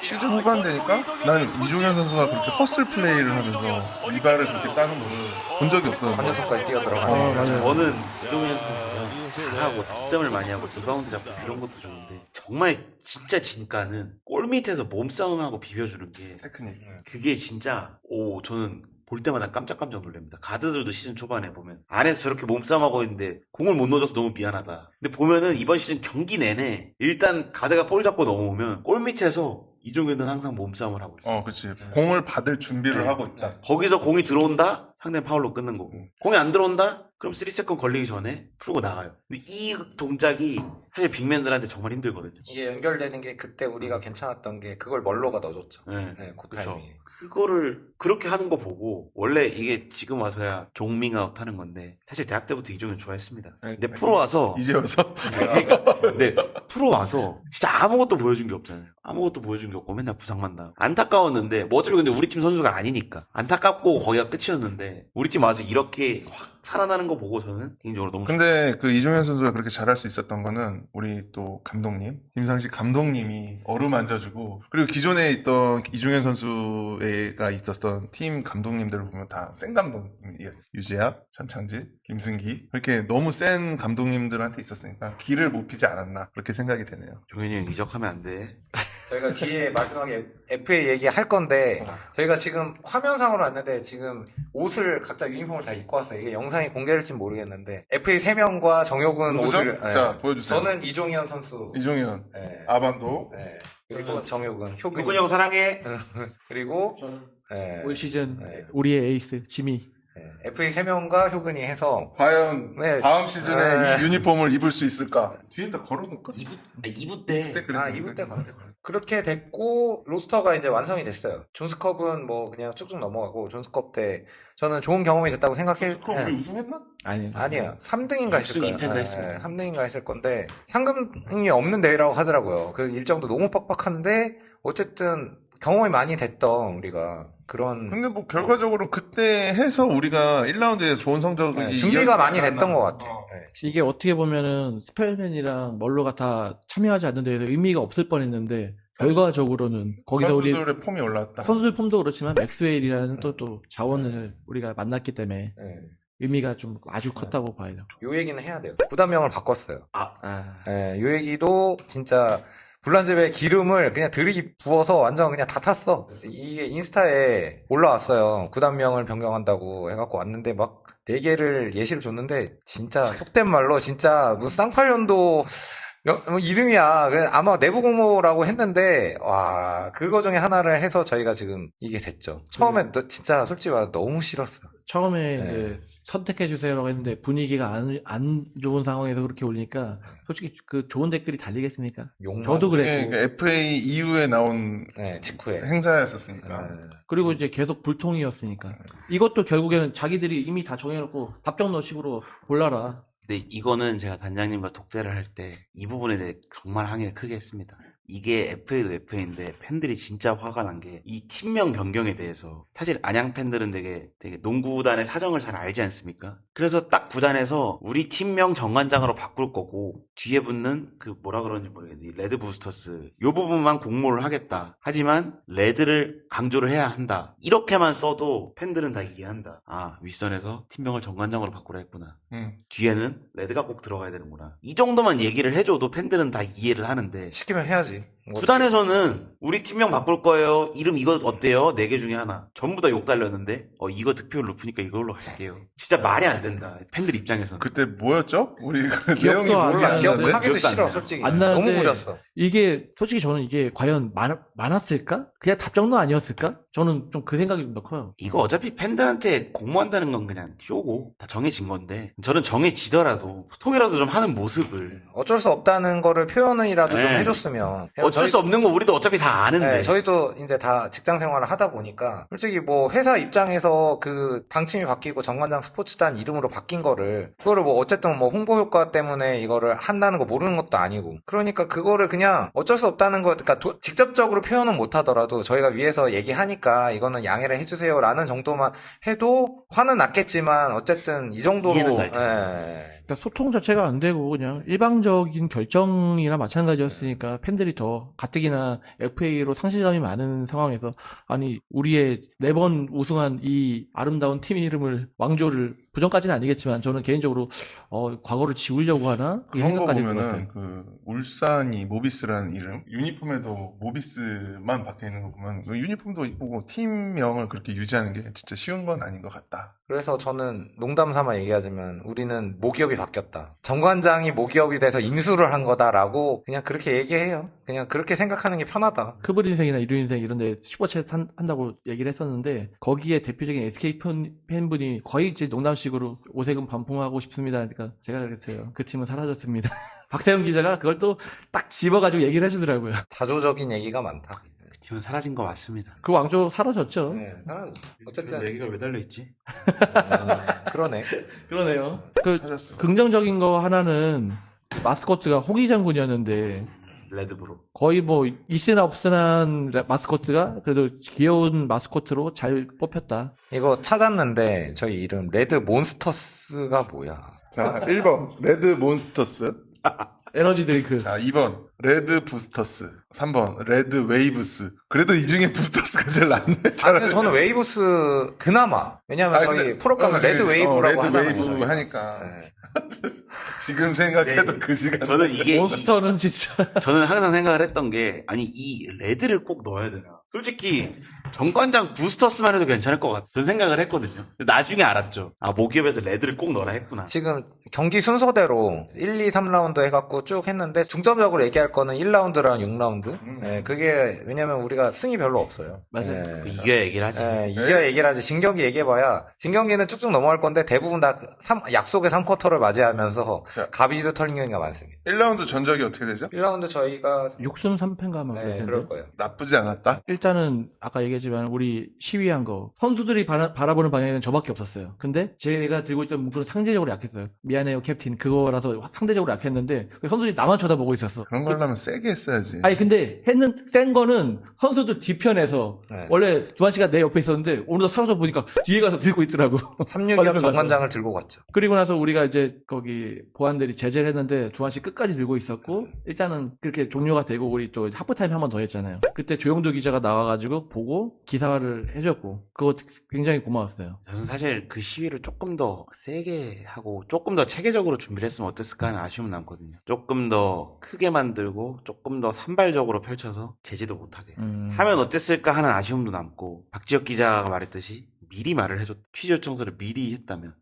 시즌 후반 되니까 나는 이종현 선수가 그렇게 헛슬 플레이를 하면서 이발을 그렇게 따는 거를 본 적이 없어요. 관여석까지 뛰어 들어가네. 맞아요. 저는 이종현 선수가 잘하고 득점을 많이 하고 리바운드 잡고 이런 것도 좋은데 정말 진짜 진가는 골 밑에서 몸싸움하고 비벼주는 게 테크닉. 그게 진짜 저는 볼 때마다 깜짝깜짝 놀랍니다. 가드들도 시즌 초반에 보면 안에서 저렇게 몸싸움하고 있는데 공을 못 넣어줘서 너무 미안하다. 근데 보면은 이번 시즌 경기 내내 일단 가드가 볼 잡고 넘어오면 골 밑에서 이종현은 항상 몸싸움을 하고 있어요. 그치. 공을 받을 준비를 하고 있다. 거기서 공이 들어온다? 상대는 파울로 끊는 거고. 공이 안 들어온다? 그럼 3세컨 걸리기 전에 풀고 나가요. 근데 이 동작이 사실 빅맨들한테 정말 힘들거든요. 이게 연결되는 게 그때 우리가 괜찮았던 게 그걸 멀로가 넣어줬죠. 네. 그 그쵸. 타이밍에. 그거를 그렇게 하는 거 보고 원래 이게 지금 와서야 종밍아웃 하는 건데 사실 대학 때부터 이종현 좋아했습니다. 근데 프로 와서 이제 와서 근데 프로 와서 진짜 아무것도 보여준 게 없잖아요. 아무것도 보여준 게 없고 맨날 부상만 나고 안타까웠는데 뭐 어차피 근데 우리 팀 선수가 아니니까 안타깝고 거기가 끝이었는데 우리 팀 와서 이렇게 확 살아나는 거 보고 저는 개인적으로 너무 근데 그 이종현 선수가 그렇게 잘할 수 있었던 거는 우리 또 감독님 김상식 감독님이 어루만져주고 그리고 기존에 있던 이종현 선수가 있었던 팀 감독님들을 보면 다 센 감독님이에요. 유재학, 전창진, 김승기 이렇게 너무 센 감독님들한테 있었으니까 기를 못 피지 않았나 그렇게 생각이 되네요. 종현이 형 이적하면 안 돼. 저희가 뒤에 마지막에 FA 얘기 할 건데 저희가 지금 화면상으로 왔는데 지금 옷을 각자 유니폼을 다 입고 왔어요. 이게 영상이 공개될지 모르겠는데 FA 3명과 정효근 누구죠? 옷을 자, 보여주세요. 저는 이종현 선수 이종현, 예, 아반도, 예, 그리고 정효근, 효근이 효근 형 사랑해. 그리고 저는 예, 올 시즌 네. 우리의 에이스 지미. FA 3명과 효근이 해서 과연 네. 다음 시즌에 네. 이 유니폼을 입을 수 있을까? 뒤에다 걸어놓을까? 2부 때 입을 때 가면 그렇게 됐고 로스터가 이제 완성이 됐어요. 존스컵은 뭐 그냥 쭉쭉 넘어가고 존스컵 때 저는 좋은 경험이 됐다고 생각해. 그럼 우리 우승했나? 아니에요. 3등인가 했을 6승 거예요. 2패인가 했습니다. 3등인가 했을 건데 상금이 없는 대회라고 하더라고요. 그 일정도 너무 빡빡한데 어쨌든 경험이 많이 됐던 우리가 그런 근데 뭐 결과적으로 그때 해서 우리가 1라운드에서 좋은 성적이 준비가 많이 됐던 것 같아요. 네. 이게 어떻게 보면은 스펠맨이랑 멀로가 다 참여하지 않는 데에서 의미가 없을 뻔했는데 결과적으로는 거기서 우리 선수들의 폼이 올라왔다. 선수들 폼도 그렇지만 맥스웨일이라는 또 자원을 우리가 만났기 때문에 네. 의미가 좀 아주 컸다고 봐야죠. 요 얘기는 해야 돼요. 구단명을 바꿨어요. 아, 요 얘기도 진짜 불란집에 기름을 그냥 들이 부어서 완전 그냥 다 탔어. 그래서 이게 인스타에 올라왔어요. 구단명을 변경한다고 해갖고 왔는데 막 4개를 예시를 줬는데 진짜 속된 말로 진짜 무슨 쌍팔년도 이름이야. 아마 내부 공모라고 했는데 와 그거 중에 하나를 해서 저희가 지금 이게 됐죠. 처음에 진짜 솔직히 말해 너무 싫었어. 처음에 네. 이제 선택해주세요라고 했는데 분위기가 안 좋은 상황에서 그렇게 올리니까 솔직히 그 좋은 댓글이 달리겠습니까? 저도 그랬고. 이게 FA 이후에 나온 네, 직후에. 행사였었으니까. 그리고 이제 계속 불통이었으니까. 이것도 결국에는 자기들이 이미 다 정해놓고 답정 너식으로 골라라. 근데 이거는 제가 단장님과 독대를 할 때 이 부분에 대해 정말 항의를 크게 했습니다. 이게 FA도 FA인데 팬들이 진짜 화가 난 게 이 팀명 변경에 대해서 사실 안양 팬들은 되게 농구단의 사정을 잘 알지 않습니까? 그래서 딱 구단에서 우리 팀명 정관장으로 바꿀 거고 뒤에 붙는 그 뭐라 그러는지 모르겠는데 레드 부스터스 요 부분만 공모를 하겠다. 하지만 레드를 강조를 해야 한다. 이렇게만 써도 팬들은 다 이해한다. 아 윗선에서 팀명을 정관장으로 바꾸라 했구나. 뒤에는 레드가 꼭 들어가야 되는구나. 이 정도만 얘기를 해줘도 팬들은 다 이해를 하는데 시키면 해야지. 구단에서는 우리 팀명 바꿀 거예요. 이름 이거 어때요? 4개 중에 하나. 전부 다 욕 달렸는데 이거 득표율 높으니까 이걸로 할게요. 진짜 말이 안 된다. 팬들 입장에서는. 그때 뭐였죠? 우리 그 기억도 내용이 안 몰라. 나는데? 기억하기도 기억도 안 싫어 나요. 솔직히. 안 나는데 너무 구렸어. 이게 솔직히 저는 이게 과연 많았을까? 그냥 답정너 아니었을까? 저는 좀 그 생각이 좀 더 커요. 이거 어차피 팬들한테 공모한다는 건 그냥 쇼고 다 정해진 건데 저는 정해지더라도 소통이라도 좀 하는 모습을 어쩔 수 없다는 거를 표현이라도 좀 네. 해줬으면. 어쩔 수 없는 거 우리도 어차피 다 아는데 네, 저희도 이제 다 직장 생활을 하다 보니까 솔직히 뭐 회사 입장에서 그 방침이 바뀌고 정관장 스포츠단 이름으로 바뀐 거를 그거를 뭐 어쨌든 뭐 홍보 효과 때문에 이거를 한다는 거 모르는 것도 아니고 그러니까 그거를 그냥 어쩔 수 없다는 거 그러니까 직접적으로 표현은 못 하더라도 저희가 위에서 얘기하니까 이거는 양해를 해주세요라는 정도만 해도 화는 났겠지만 어쨌든 이 정도로 이해는 가죠. 그러니까 소통 자체가 안 되고 그냥 일방적인 결정이나 마찬가지였으니까 팬들이 더 가뜩이나 FA로 상실감이 많은 상황에서 아니 우리의 4번 우승한 이 아름다운 팀 이름을 왕조를 부정까지는 아니겠지만 저는 개인적으로 과거를 지우려고 하나 이 그런 거 생각까지 보면은 들었어요. 그 울산이 모비스라는 이름 유니폼에도 모비스만 박혀 있는 거 보면 그 유니폼도 이쁘고 팀명을 그렇게 유지하는 게 진짜 쉬운 건 아닌 것 같다. 그래서 저는 농담 삼아 얘기하자면 우리는 모기업이 바뀌었다. 정관장이 모기업이 돼서 인수를 한 거다라고 그냥 그렇게 얘기해요. 그냥 그렇게 생각하는 게 편하다. 크블인생이나 이루인생 이런데 슈퍼챗 한다고 얘기를 했었는데 거기에 대표적인 SK 팬분이 거의 이제 농담식으로 오세근 반품하고 싶습니다. 그러니까 제가 그랬어요. 그 팀은 사라졌습니다. 박세영 기자가 그걸 또 딱 집어가지고 얘기를 해주더라고요. 자조적인 얘기가 많다. 그 팀은 사라진 거 맞습니다. 그 왕조 사라졌죠. 네, 어쨌든 얘기가 왜 달려있지? 그러네. 그러네요. 그 찾았어. 긍정적인 거 하나는 마스코트가 호기 장군이었는데 레드브로. 거의 뭐 있으나 없으나 마스코트가 그래도 귀여운 마스코트로 잘 뽑혔다. 이거 찾았는데 저희 이름 레드 몬스터스가 뭐야? 자, 1번 레드 몬스터스. 에너지 드링크. 자, 2번 레드 부스터스. 3번 레드 웨이브스. 그래도 이 중에 부스터스가 제일 낫네. 아니 저는 웨이브스 그나마 왜냐면 저희 프로그램은 레드 웨이브라고 레드 하잖아요. 웨이브 저희가. 하니까 네. 지금 생각해도 그 시간. 저는 이게 몬스터는 진짜 저는 항상 생각을 했던 게 아니 이 레드를 꼭 넣어야 되나? 솔직히 정관장 부스터스만 해도 괜찮을 것 같아. 그런 생각을 했거든요. 근데 나중에 알았죠. 아 모기업에서 레드를 꼭 넣어라 했구나. 지금 경기 순서대로 1, 2, 3라운드 해갖고 쭉 했는데 중점적으로 얘기할 거는 1라운드랑 6라운드. 예, 그게 왜냐면 우리가 승이 별로 없어요. 맞아요. 예. 이겨야 얘기를 하지. 이겨야 얘기를 하지. 진경기 얘기해봐야 진경기는 쭉쭉 넘어갈 건데 대부분 다 약속의 3쿼터를 맞이하면서 자. 가비지도 털린 경기가 많습니다. 1라운드 전적이 어떻게 되죠? 1라운드 저희가 6승 3패인가 막 네, 그럴 그럴 텐데. 거예요. 나쁘지 않았다. 일단은 아까 얘기했지만 우리 시위한 거 선수들이 바라보는 방향에는 저밖에 없었어요. 근데 제가 들고 있던 문구는 상대적으로 약했어요. 미안해요 캡틴 그거라서 상대적으로 약했는데 선수들이 나만 쳐다보고 있었어. 그런 거 하려면 세게 했어야지. 아니 근데 센 거는 선수들 뒤편에서 네. 원래 두한 씨가 내 옆에 있었는데 오늘도 사라져 보니까 뒤에 가서 들고 있더라고. 362업 정관장을 들고 갔죠. 그리고 나서 우리가 이제 거기 보안들이 제재를 했는데 두한 씨 끝까지 들고 있었고 일단은 그렇게 종료가 되고 우리 또 하프타임 한 번 더 했잖아요. 그때 조영도 기자가 나와가지고 보고 기사화를 해줬고 그거 굉장히 고마웠어요. 저는 사실 그 시위를 조금 더 세게 하고 조금 더 체계적으로 준비를 했으면 어땠을까 하는 아쉬움은 남거든요. 조금 더 크게 만들고 조금 더 산발적으로 펼쳐서 제지도 못하게 하면 어땠을까 하는 아쉬움도 남고 박지혁 기자가 말했듯이 미리 말을 해줬 취재 요청서를 미리 했다면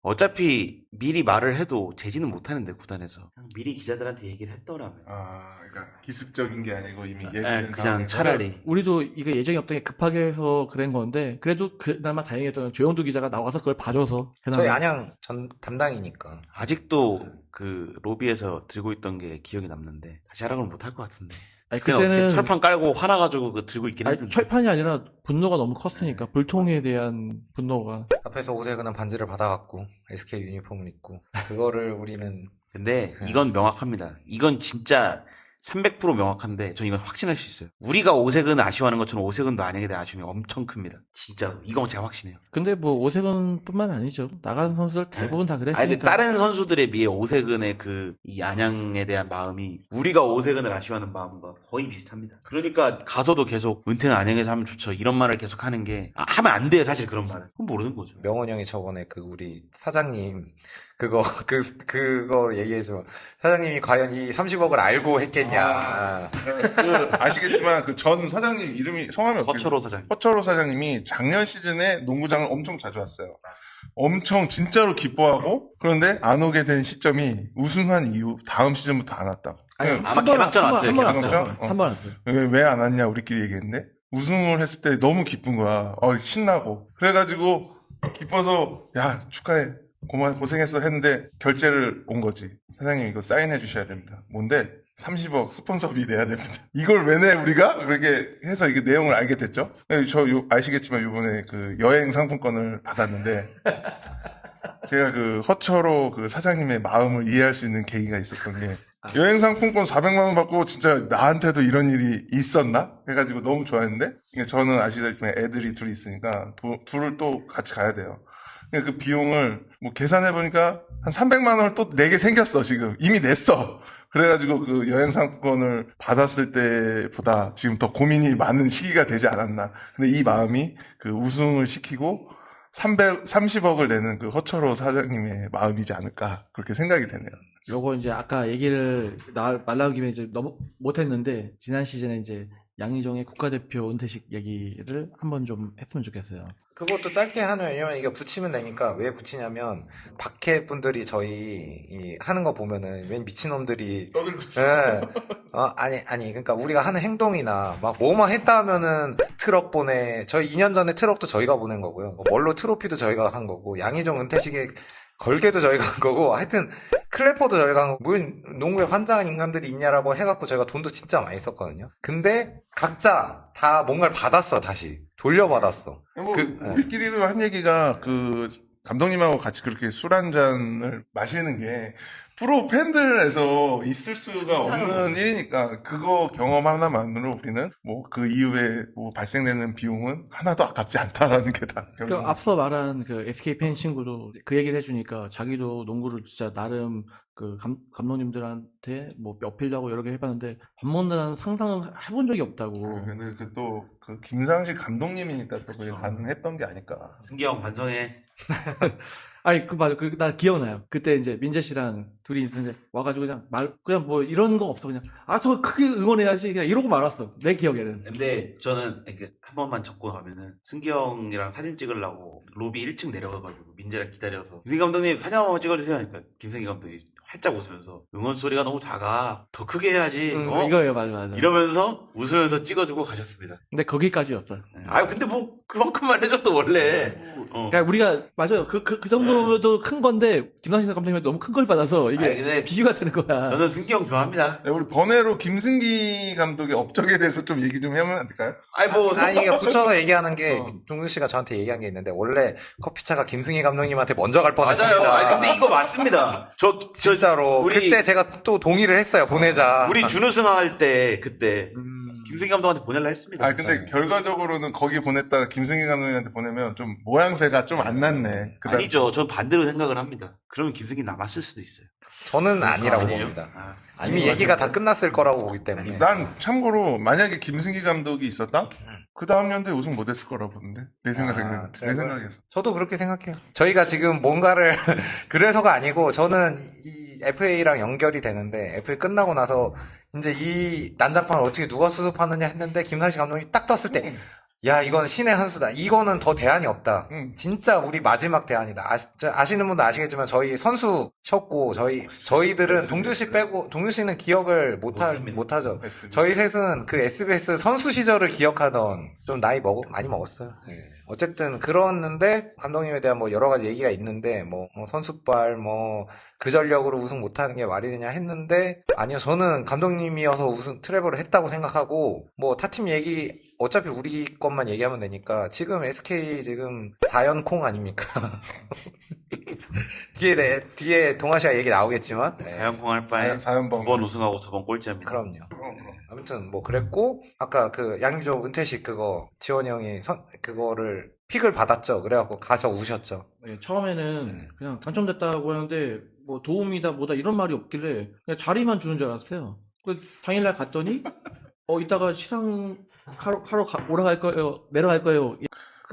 어차피 미리 말을 해도 제지는 못하는데 구단에서 그냥 미리 기자들한테 얘기를 했더라면 그러니까 기습적인 게 아니고 이미 네, 예고된 그냥 상황에서. 차라리 우리도 이거 예정이 없던 게 급하게 해서 그런 건데 그래도 그나마 다행이었던 건 조영도 기자가 나와서 그걸 봐줘서 그나마 저희 안양 전 담당이니까. 아직도 그 로비에서 들고 있던 게 기억이 남는데 다시 하라고는 못할 것 같은데 아니, 그때는 그때는 어떻게 철판 깔고 화나가지고 그 들고 있긴 아니, 했는데 철판이 아니라 분노가 너무 컸으니까 불통에 대한 분노가 앞에서 오세근은 반지를 받아갖고 SK 유니폼을 입고 그거를 우리는 근데 이건 명확합니다. 이건 진짜 300% 명확한데 전 이건 확신할 수 있어요. 우리가 오색은 아쉬워하는 것처럼 오색은도 안양에 대한 아쉬움이 엄청 큽니다. 진짜로. 이건 제가 확신해요. 근데 뭐 오세근뿐만 아니죠. 나간 선수들 대부분 다 아니 근데 그랬으니까. 다른 선수들에 비해 오색은의 그 이 안양에 대한 마음이 우리가 오색은을 아쉬워하는 마음과 거의 비슷합니다. 그러니까 가서도 계속 은퇴는 안양에서 하면 좋죠. 이런 말을 계속 하는 게 하면 안 돼요. 사실 그런 말은. 그건 모르는 거죠. 명원 형이 저번에 그 우리 사장님 그거 얘기해줘. 사장님이 과연 이 30억을 알고 했겠냐. 아시겠지만 그 전 사장님 이름이 성함이 어떻게 허철호 사장님. 허철호 사장님이 작년 시즌에 농구장을 엄청 자주 왔어요. 엄청 진짜로 기뻐하고 그런데 안 오게 된 시점이 우승한 이후 다음 시즌부터 안 왔다고. 아마 개막전 왔어요, 개막전? 한번 왔어요. 왜 안 왔냐 우리끼리 얘기했는데 우승을 했을 때 너무 기쁜 거야. 신나고. 그래가지고 기뻐서 야 축하해. 고생했어 했는데 결제를 온 거지. 사장님 이거 사인해 주셔야 됩니다. 뭔데? 30억 스폰서비 내야 됩니다. 이걸 왜 내 우리가? 그렇게 해서 이게 내용을 알게 됐죠. 아시겠지만 요번에 그 여행 상품권을 받았는데 제가 그 허철호 그 사장님의 마음을 이해할 수 있는 계기가 있었던 게 여행 상품권 400만 원 받고 진짜 나한테도 이런 일이 있었나? 해가지고 너무 좋아했는데 이게 저는 아시다시피 애들이 둘이 있으니까 둘을 또 같이 가야 돼요. 그 비용을 뭐 계산해보니까 한 300만 원을 또 내게 생겼어, 지금. 이미 냈어. 그래가지고 그 여행 상품권을 받았을 때보다 지금 더 고민이 많은 시기가 되지 않았나. 근데 이 마음이 그 우승을 시키고 30억을 내는 그 허철호 사장님의 마음이지 않을까. 그렇게 생각이 되네요. 요거 이제 아까 얘기를 말 나온 김에 이제 너무 못했는데, 지난 시즌에 이제 양의종의 국가대표 은퇴식 얘기를 한번 좀 했으면 좋겠어요. 그것도 짧게 하면, 왜냐면 이게 붙이면 되니까, 왜 붙이냐면, 밖에 분들이 하는 거 보면은, 웬 미친놈들이, 예. 그러니까 우리가 하는 행동이나, 막 뭐만 했다 하면은 트럭 저희 2년 전에 트럭도 저희가 보낸 거고요. 멀로 트로피도 저희가 한 거고, 양의종 은퇴식에 걸개도 저희가 한 거고, 하여튼, 클래퍼도 저희가 한 거고, 무슨 농구에 환장한 인간들이 있냐라고 해갖고 저희가 돈도 진짜 많이 썼거든요. 근데, 각자 다 뭔가를 받았어, 다시. 돌려받았어. 우리끼리로 한 얘기가 그 감독님하고 같이 그렇게 술 한 잔을 마시는 게 프로 팬들에서 있을 수가 없는 일이니까 그거 경험 하나만으로 우리는 뭐 그 이후에 뭐 발생되는 비용은 하나도 아깝지 않다라는 게 다. 그 앞서 말한 그 SK 팬 친구도 그 얘기를 해주니까 자기도 농구를 진짜 나름 그 감독님들한테 뭐 어필하고 여러 개 해봤는데 밥 먹는다는 상상은 해본 적이 없다고. 근데 그 김상식 감독님이니까 또 그게 가능했던 게 아닐까. 승기형 반성해. 아니, 맞아. 나 기억나요. 그때 이제 민재 씨랑 둘이 있는데 와가지고 그냥 뭐 이런 거 없어. 그냥, 더 크게 응원해야지. 그냥 이러고 말았어. 내 기억에는. 근데 저는 한 번만 접고 가면은 승기형이랑 사진 찍으려고 로비 1층 내려가가지고 민재랑 기다려서 김승기 감독님 사진 한 번만 찍어주세요. 그러니까 김승기 감독이 활짝 웃으면서 응원 소리가 너무 작아. 더 크게 해야지. 이거예요. 맞아. 이러면서 웃으면서 찍어주고 가셨습니다. 근데 거기까지였어요. 근데 뭐 그만큼만 해줘도 원래. 그러니까 우리가 맞아요. 그 정도도 큰 건데 김상식 감독님이 너무 큰 걸 받아서 이게 근데 비교가 되는 거야. 저는 승기 형 좋아합니다. 우리 번외로 김승기 감독의 업적에 대해서 좀 얘기 좀 하면 안 될까요? 이게 붙여서 얘기하는 게, 종근 씨가 저한테 얘기한 게 있는데, 원래 커피차가 김승희 감독님한테 먼저 갈 뻔했습니다. 맞아요. 근데 이거 맞습니다. 진짜로. 그때 제가 또 동의를 했어요. 보내자. 우리 준우승 할 때, 그때. 김승기 감독한테 보내려 했습니다. 근데 결과적으로는 거기 보냈다가 김승희 감독님한테 보내면 좀 모양새가 좀 안 났네. 아니죠. 전 반대로 생각을 합니다. 그러면 김승기 남았을 수도 있어요. 저는 아니라고 아니에요? 봅니다. 이미 얘기가 다 끝났을 거라고 보기 때문에. 난 참고로 만약에 김승기 감독이 있었다? 그 다음 연도에 우승 못했을 거라고 보는데 내 생각에서. 저도 그렇게 생각해요. 저희가 지금 뭔가를 그래서가 아니고, 저는 이 FA랑 연결이 되는데, FA 끝나고 나서 이제 이 난장판을 어떻게 누가 수습하느냐 했는데, 김상식 감독이 딱 떴을 때, 야, 이건 신의 한 수다. 이거는 더 대안이 없다. 진짜 우리 마지막 대안이다. 아시는 분도 아시겠지만 저희 선수셨고, 저희들은 동주씨 빼고, 동주씨는 기억을 못하죠. 저희 셋은 그 SBS 선수 시절을 기억하던, 좀 많이 먹었어요. 네. 어쨌든 그랬는데, 감독님에 대한 뭐 여러 가지 얘기가 있는데, 선수발, 그 전력으로 우승 못하는 게 말이 되냐 했는데, 아니요, 저는 감독님이어서 트래블을 했다고 생각하고, 타팀 얘기, 어차피 우리 것만 얘기하면 되니까, 지금 SK 지금 4연 콩 아닙니까? 뒤에 동아시아 얘기 나오겠지만. 네. 4연 콩 할 바에 2번 우승하고 2번 꼴찌합니다. 그럼요. 아무튼 그랬고, 아까 그 양의종 은퇴식 그거, 지원이 형이 그거를 픽을 받았죠. 그래갖고 가서 우셨죠. 네, 처음에는 그냥 당첨됐다고 하는데 도움이다 뭐다 이런 말이 없길래 그냥 자리만 주는 줄 알았어요. 당일날 갔더니 이따가 시상하러 올라갈 거예요, 내려갈 거예요.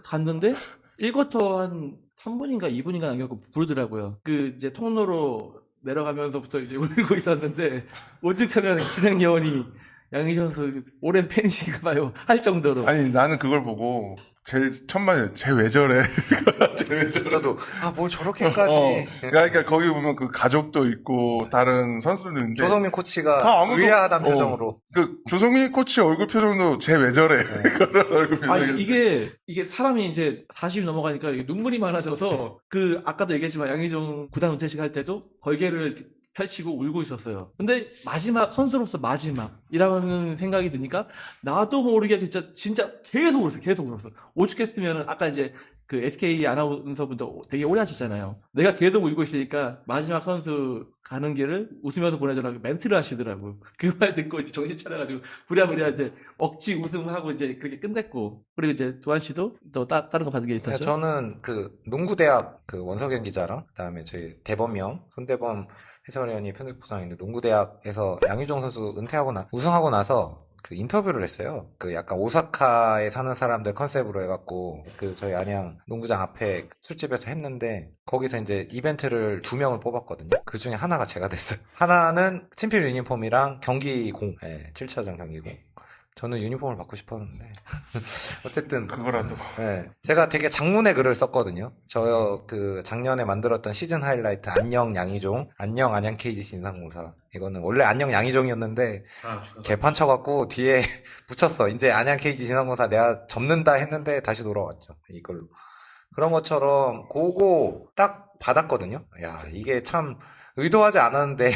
갔는데 1쿼터 한 3분인가 2분인가 남겨놓고 부르더라고요. 그 이제 통로로 내려가면서부터 이제 울고 있었는데 오죽하면 진행 요원이 양희종 선수 오랜 팬이신가 봐요. 할 정도로. 아니 나는 그걸 보고 제일 천만에 쟤 왜 저래? 쟤 왜 저래? 저도 뭘 저렇게까지. 그러니까 거기 보면 그 가족도 있고 다른 선수들인데 조성민 코치가 다 아무도- 의아하단 표정으로. 그 조성민 코치 얼굴 표정도 쟤 왜 저래? 그런 얼굴 아, 표정이 이게 사람이 이제 40이 넘어가니까 이게 눈물이 많아져서 그 아까도 얘기했지만 양희종 구단 은퇴식 할 때도 걸개를 펼치고 울고 있었어요. 근데 마지막 선수로서 마지막이라는 생각이 드니까 나도 모르게 진짜 계속 울었어. 계속 울었어. 오죽했으면 아까 이제 그 SK 아나운서분도 되게 오래 하셨잖아요. 내가 계속 울고 있으니까 마지막 선수 가는 길을 웃으면서 보내더라고 멘트를 하시더라고. 그 말 듣고 이제 정신 차려가지고 부랴부랴 이제 억지 웃음하고 이제 그렇게 끝냈고. 그리고 이제 두한 씨도 또 다른 거 받은 게 있었죠? 저는 그 농구대학 그 원석영 기자랑 그다음에 저희 대범형 손대범 해설위원이 편집부장인데 농구대학에서 양희종 선수 우승하고 나서 그 인터뷰를 했어요. 그 약간 오사카에 사는 사람들 컨셉으로 해갖고 그 저희 안양 농구장 앞에 술집에서 했는데 거기서 이제 이벤트를 2명을 뽑았거든요. 그 중에 하나가 제가 됐어요. 하나는 팀필 유니폼이랑 경기공, 7차전 경기공. 저는 유니폼을 받고 싶었는데 어쨌든 그거라도 제가 되게 장문의 글을 썼거든요. 그 작년에 만들었던 시즌 하이라이트 안녕 양희종, 안녕 안양 KG 신상공사. 이거는 원래 안녕 양희종이었는데 개판 쳐갖고 뒤에 붙였어. 이제 안양 KG 신상공사 내가 접는다 했는데 다시 돌아왔죠. 이걸로. 그런 것처럼 그거 딱 받았거든요. 야, 이게 참 의도하지 않았는데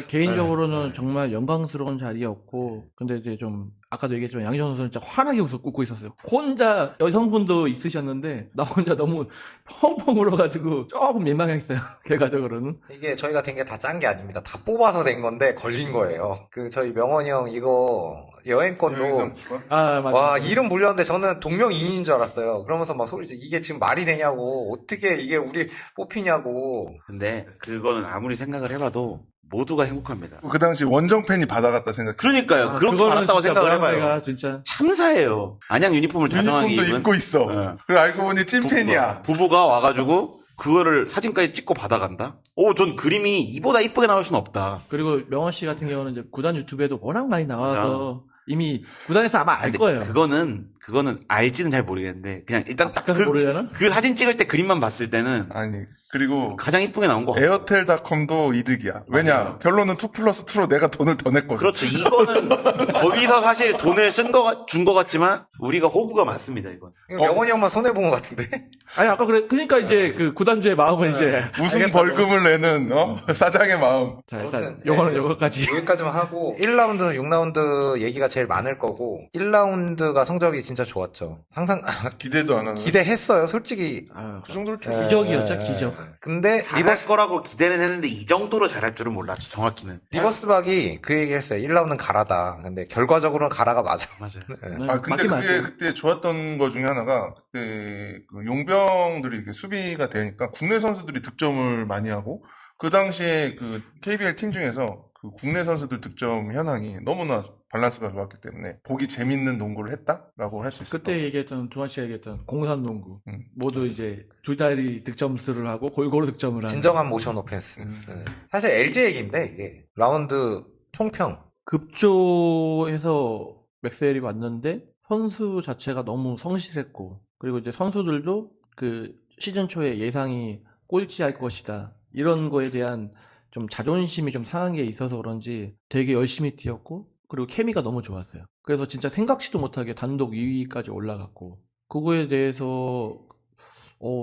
개인적으로는 정말 영광스러운 자리였고, 근데 이제 좀, 아까도 얘기했지만 양희종 선수는 진짜 환하게 웃고 있었어요. 혼자 여성분도 있으셨는데, 나 혼자 너무 펑펑 울어가지고 조금 민망했어요. 결과적으로는. 이게 저희가 된 게 다 짠 게 아닙니다. 다 뽑아서 된 건데 걸린 거예요. 그 저희 명원이 형 이거 여행권도 아, 맞아요. 와 이름 불렸는데 저는 동명이인인 줄 알았어요. 그러면서 막 소리 이게 지금 말이 되냐고 어떻게 이게 우리 뽑히냐고. 근데 그거는 아무리 생각을 해봐도 모두가 행복합니다. 그 당시 원정 팬이 받아갔다 생각. 그러니까요. 그렇게 그거는 받았다고 진짜 생각을 해봐요. 모양새가 진짜. 참사예요. 안양 유니폼을 다정하게 유니폼도 입은 입고 있어. 네. 그리고 알고 보니 찐팬이야. 부부가 와가지고 그거를 사진까지 찍고 받아간다? 전 그림이 이보다 이쁘게 나올 수는 없다. 그리고 명원 씨 같은 경우는 이제 구단 유튜브에도 워낙 많이 나와서 이미 구단에서 아마 알 근데 거예요. 그거는 알지는 잘 모르겠는데 그냥 일단 딱 그래서 모르려나? 그 사진 찍을 때 그림만 봤을 때는 아니 그리고 가장 이쁘게 나온 거 같아요. 에어텔닷컴도 이득이야. 왜냐 맞아요. 결론은 2+2로 내가 돈을 더 냈거든. 그렇죠. 이거는 거기서 사실 돈을 준 것 같지만 우리가 호구가 맞습니다. 이건. 이거 명원이 형만 손해본 것 같은데? 아니, 아까 그러니까 이제 그 구단주의 마음은 이제. 우승 알겠다고. 벌금을 내는 사장의 마음. 자, 일단 아무튼, 요거는 네. 요거까지. 여기까지만 하고 1라운드, 6라운드 얘기가 제일 많을 거고 1라운드가 성적이 진짜 좋았죠. 상상 기대도 안 하는. 기대했어요. 솔직히 아, 그 정도를 좀. 예, 기적이었죠, 예, 기적. 예. 근데 잘할 거라고 기대는 했는데 이 정도로 잘할 줄은 몰랐죠. 정확히는. 리버스박이 그 얘기 했어요. 1라운드는 가라다. 근데 결과적으로는 가라가 맞아. 맞아요. 네, 아, 근데 맞긴 그게 맞죠. 그때 좋았던 거 중에 하나가, 그때 그 용병들이 이렇게 수비가 되니까 국내 선수들이 득점을 많이 하고, 그 당시에 그 KBL 팀 중에서 그 국내 선수들 득점 현황이 너무나 밸런스가 좋았기 때문에 보기 재밌는 농구를 했다라고 할 수 있어요. 그때 얘기했던 두한 씨가 얘기했던 공산농구 음. 모두 이제 두 다리 득점수를 하고 골고루 득점을 하는 진정한 모션 오펜스. 예. 사실 LG 얘기인데 이게 라운드 총평. 급조해서 맥스웰이 왔는데 선수 자체가 너무 성실했고 그리고 이제 선수들도 그 시즌 초에 예상이 꼴찌할 것이다 이런 거에 대한 좀 자존심이 좀 상한 게 있어서 그런지 되게 열심히 뛰었고 그리고 케미가 너무 좋았어요. 그래서 진짜 생각지도 못하게 단독 2위까지 올라갔고 그거에 대해서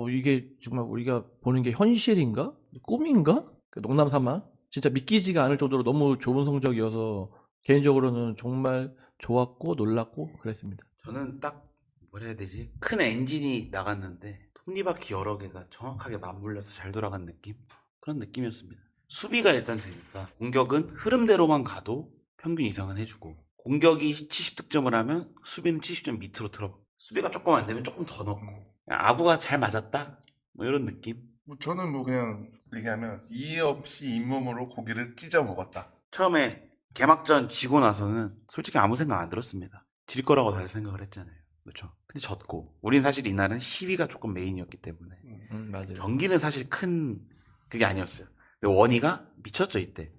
이게 정말 우리가 보는 게 현실인가? 꿈인가? 농담 삼아 진짜 믿기지가 않을 정도로 너무 좋은 성적이어서 개인적으로는 정말 좋았고 놀랐고 그랬습니다. 저는 딱 뭐라 해야 되지? 큰 엔진이 나갔는데 톱니바퀴 여러 개가 정확하게 맞물려서 잘 돌아간 느낌? 그런 느낌이었습니다. 수비가 일단 되니까 공격은 흐름대로만 가도 평균 이상은 해주고 공격이 70득점을 하면 수비는 70점 밑으로 틀어. 수비가 조금 안 되면 조금 더 넣고 그냥 아구가 잘 맞았다? 뭐 이런 느낌? 저는 뭐 그냥 얘기하면 이해 없이 잇몸으로 고기를 찢어 먹었다. 처음에 개막전 지고 나서는 솔직히 아무 생각 안 들었습니다. 질 거라고 다들 생각을 했잖아요. 그렇죠. 근데 졌고 우린 사실 이날은 시위가 조금 메인이었기 때문에 맞아요. 경기는 사실 큰 그게 아니었어요. 근데 원희가 미쳤죠 이때.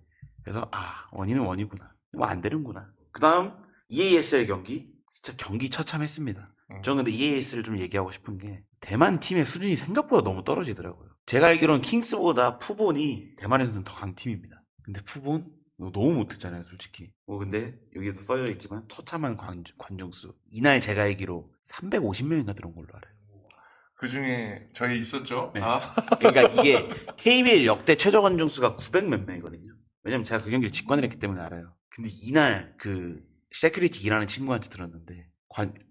그래서 원희는 원희구나. 뭐 안 되는구나. 그 다음 EASL 경기 진짜 경기 처참했습니다. 저는 근데 EAS를 좀 얘기하고 싶은 게 대만 팀의 수준이 생각보다 너무 떨어지더라고요. 제가 알기로는 킹스보다 푸본이 대만에서는 더 강팀입니다. 근데 푸본 너무 못했잖아요 솔직히. 근데 여기도 써져 있지만 처참한 관중수. 이날 제가 알기로 350명인가 들어온 걸로 알아요. 그 중에 저희 있었죠? 네. 그러니까 이게 KBL 역대 최저 관중수가 900 몇 명이거든요. 왜냐면 제가 그 경기를 직관을 했기 때문에 알아요. 근데 이날 그 세큐리티 일하는 친구한테 들었는데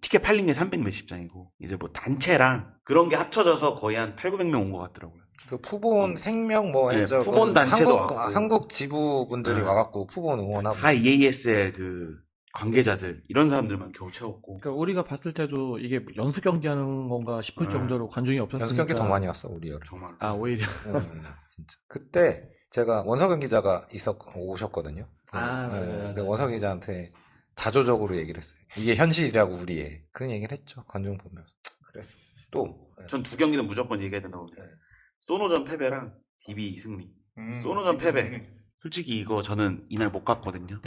티켓 팔린 게 300 몇십 장이고 이제 뭐 단체랑 그런 게 합쳐져서 거의 한 8, 900명 온 것 같더라고요. 그 푸본 생명 뭐 네, 해서 푸본 단체도 왔고. 한국 지부분들이 네. 와갖고 푸본 응원하고 다 EASL 그 관계자들 이런 사람들만 겨우 채웠고. 그러니까 우리가 봤을 때도 이게 연습 경기하는 건가 싶을 네. 정도로 관중이 없었으니까. 연습 경기 더 많이 왔어 우리 여름. 정말. 오히려. 진짜. 그때 제가 원석영 기자가 오셨거든요. 맞아요. 근데 원석 기자한테 자조적으로 얘기를 했어요. 이게 현실이라고 우리의 그런 얘기를 했죠. 관중 보면서. 그랬어. 또 전 두 경기는 무조건 얘기해야 된다고 봅니다. 네. 소노전 패배랑 DB 승리. 소노전 패배. 솔직히 이거 저는 이날 못 갔거든요.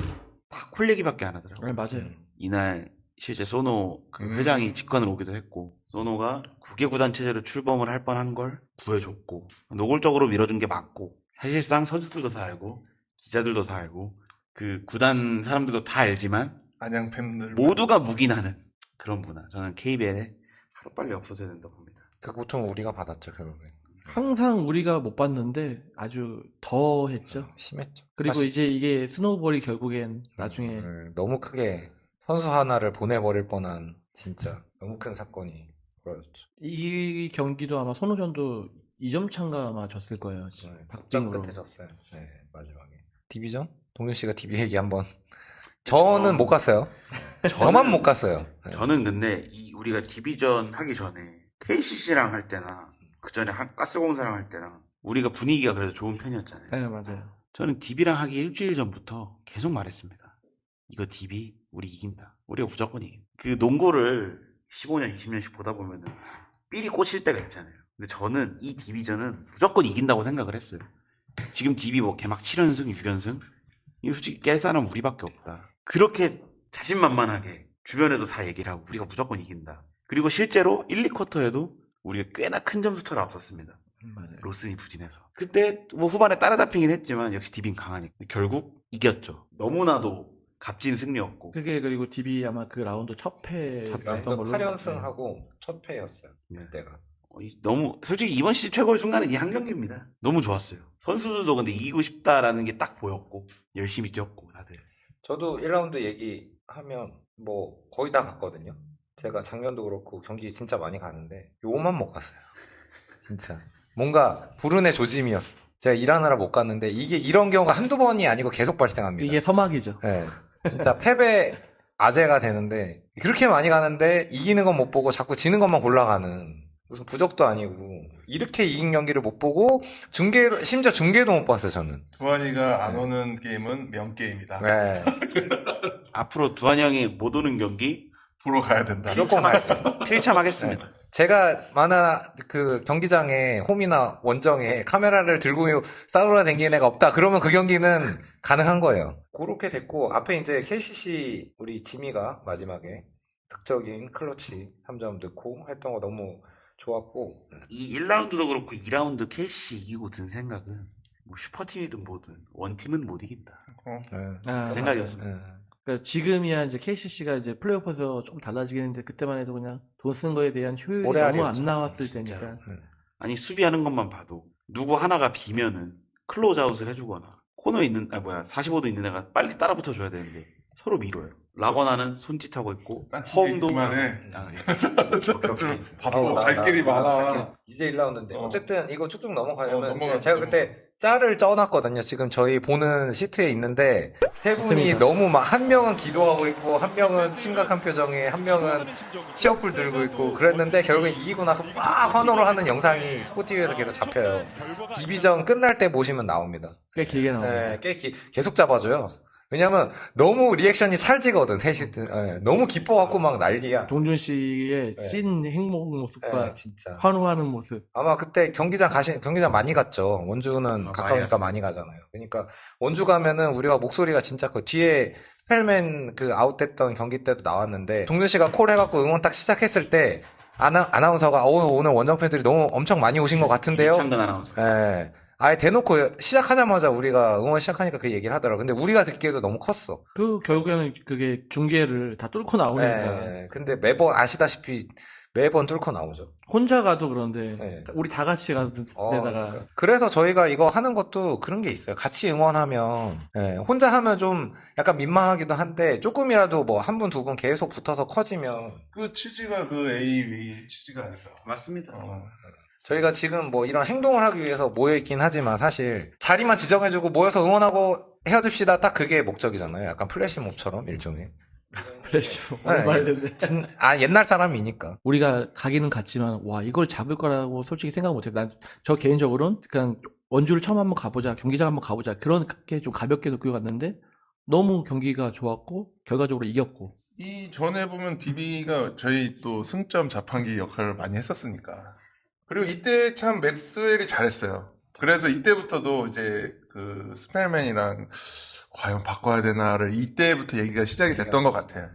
다 콜 얘기밖에 안 하더라고요. 네, 맞아요. 이날 실제 소노 그 회장이 직관을 오기도 했고 소노가 9개 구단 체제로 출범을 할 뻔한 걸 구해줬고 노골적으로 밀어준 게 맞고 사실상 선수들도 다 알고 기자들도 다 알고 그 구단 사람들도 다 알지만 안양 팬들 모두가 묵인하는 그런 문화. 저는 KBL에 하루빨리 없어져야 된다고 봅니다. 그 고통 우리가 받았죠 결국에. 항상 우리가 못 봤는데 아주 더 했죠. 심했죠. 그리고 사실, 이제 이게 스노우볼이 결국엔 나중에 너무 크게 선수 하나를 보내버릴 뻔한 진짜 너무 큰 사건이 벌어졌죠. 이 경기도 아마 손호전도 2점 차인가 아마 졌을 거예요. 박빙 박빙으로. 끝에 졌어요. 네, 마지막에. 디비전? 동준 씨가 디비 얘기 한번. 저는 못 갔어요. 저만 못 갔어요. 네. 저는 근데 우리가 디비전 하기 전에 KCC랑 할 때나 그 전에 가스공사랑 할 때랑 우리가 분위기가 그래도 좋은 편이었잖아요. 네, 맞아요. 저는 DB랑 하기 일주일 전부터 계속 말했습니다. 이거 DB 우리 이긴다. 우리가 무조건 이긴다. 그 농구를 15년, 20년씩 보다 보면은 삘이 꽂힐 때가 있잖아요. 근데 저는 이 DB전은 무조건 이긴다고 생각을 했어요. 지금 DB 뭐 개막 7연승, 6연승? 이거 솔직히 깰 사람은 우리밖에 없다. 그렇게 자신만만하게 주변에도 다 얘기를 하고 우리가 무조건 이긴다. 그리고 실제로 1, 2쿼터에도 우리가 꽤나 큰 점수차로 앞섰습니다. 맞아요. 로슨이 부진해서. 그때 뭐 후반에 따라잡히긴 했지만 역시 DB는 강하니까. 결국 이겼죠. 너무나도 값진 승리였고. 그게 그리고 DB 아마 그 라운드 첫 패였던 걸로. 8연승하고 첫 패였어요. 네. 그때가. 너무 솔직히 이번 시즌 최고의 순간은 이 한 경기입니다. 너무 좋았어요. 선수들도 근데 이기고 싶다라는 게 딱 보였고 열심히 뛰었고 다들. 저도 1라운드 얘기하면 뭐 거의 다 갔거든요. 제가 작년도 그렇고 경기 진짜 많이 가는데 요만 못 갔어요. 진짜. 뭔가 불운의 조짐이었어. 제가 일하느라 못 갔는데 이게 이런 경우가 한두 번이 아니고 계속 발생합니다. 이게 서막이죠. 네. 진짜 패배 아재가 되는데 그렇게 많이 가는데 이기는 건 못 보고 자꾸 지는 것만 골라가는 무슨 부적도 아니고 이렇게 이긴 경기를 못 보고 심지어 중계도 못 봤어요 저는. 두한이가 안 오는 게임은 명게임이다. 네. 앞으로 두한 형이 못 오는 경기 보러 가야 된다. 무조건 가야죠. 필참하겠습니다. 제가 만화 그 경기장에 홈이나 원정에 카메라를 들고 싸돌아다니는 애가 없다. 그러면 그 경기는 가능한 거예요. 그렇게 됐고 앞에 이제 KCC 우리 지미가 마지막에 득적인 클러치 3점 넣고 했던 거 너무 좋았고 이 1라운드도 그렇고 2라운드 KCC 이기고 든 생각은 뭐 슈퍼팀이든 뭐든 원팀은 못 이긴다. 네. 생각이었어요. 네. 그러니까 지금이야 이제 KCC가 이제 플레이오프에서 좀 달라지긴 했는데 그때만 해도 그냥 돈 쓰는 거에 대한 효율이 너무 모래알이었죠. 안 나왔을 진짜로. 때니까. 아니 수비하는 것만 봐도 누구 하나가 비면은 클로즈아웃을 해주거나 코너에 있는 45도 있는 애가 빨리 따라 붙어줘야 되는데 서로 밀어요. 라거나는 손짓하고 있고 허웅도 그만해. 오케이. 바빠. 갈 길이 많아. 이제 1라운드인데 어쨌든 이거 쭉쭉 넘어가려면 넘어가죠. 제가 그때 짤을 쪄놨거든요. 지금 저희 보는 시트에 있는데 세 분이 맞습니다. 너무 막 한 명은 기도하고 있고 한 명은 심각한 표정에 한 명은 치어풀 들고 있고 그랬는데 결국에 이기고 나서 막 환호를 하는 영상이 스포티비에서 계속 잡혀요. 디비전 끝날 때 보시면 나옵니다. 꽤 길게 나와요. 네, 계속 잡아줘요. 왜냐면 너무 리액션이 찰지거든, 셋이든. 예, 너무 기뻐갖고 막 난리야. 동준 씨의 네. 찐 행복 모습과 예, 진짜. 환호하는 모습. 아마 그때 경기장 많이 갔죠. 원주는 많이 가까우니까 갔어요. 많이 가잖아요. 그러니까 원주 가면은 우리가 목소리가 진짜 뒤에 스펠맨 그 아웃됐던 경기 때도 나왔는데 동준 씨가 콜 해갖고 응원 딱 시작했을 때 아나운서가 오늘 원정 팬들이 너무 엄청 많이 오신 것 같은데요. 이창근 아나운서. 예. 아예 대놓고 시작하자마자 우리가 응원 시작하니까 그 얘기를 하더라고. 근데 우리가 듣기에도 너무 컸어. 결국에는 그게 중계를 다 뚫고 나오니까. 예. 근데 매번 아시다시피 매번 뚫고 나오죠. 혼자 가도 그런데, 네. 우리 다 같이 가도 데다가. 그래서 저희가 이거 하는 것도 그런 게 있어요. 같이 응원하면, 예, 혼자 하면 좀 약간 민망하기도 한데, 조금이라도 뭐 한 분, 두 분 계속 붙어서 커지면, 그 취지가 그 AV 취지가 아닐까. 맞습니다. 저희가 지금 뭐 이런 행동을 하기 위해서 모여있긴 하지만 사실 자리만 지정해주고 모여서 응원하고 헤어집시다. 딱 그게 목적이잖아요. 약간 플래시몹처럼 일종의. 플래시몹. 네, 말했는데. 옛날 사람이니까. 우리가 가기는 갔지만, 와, 이걸 잡을 거라고 솔직히 생각 못 했어요. 저 개인적으로는 그냥 원주를 처음 한번 가보자, 경기장 한번 가보자, 그렇게 좀 가볍게 느끼고 갔는데, 너무 경기가 좋았고, 결과적으로 이겼고. 이 전에 보면 DB가 저희 또 승점 자판기 역할을 많이 했었으니까. 그리고 이때 참 맥스웰이 잘했어요. 그래서 이때부터도 이제 그 스펠맨이랑 과연 바꿔야 되나를 이때부터 얘기가 시작이 됐던 것 같아요.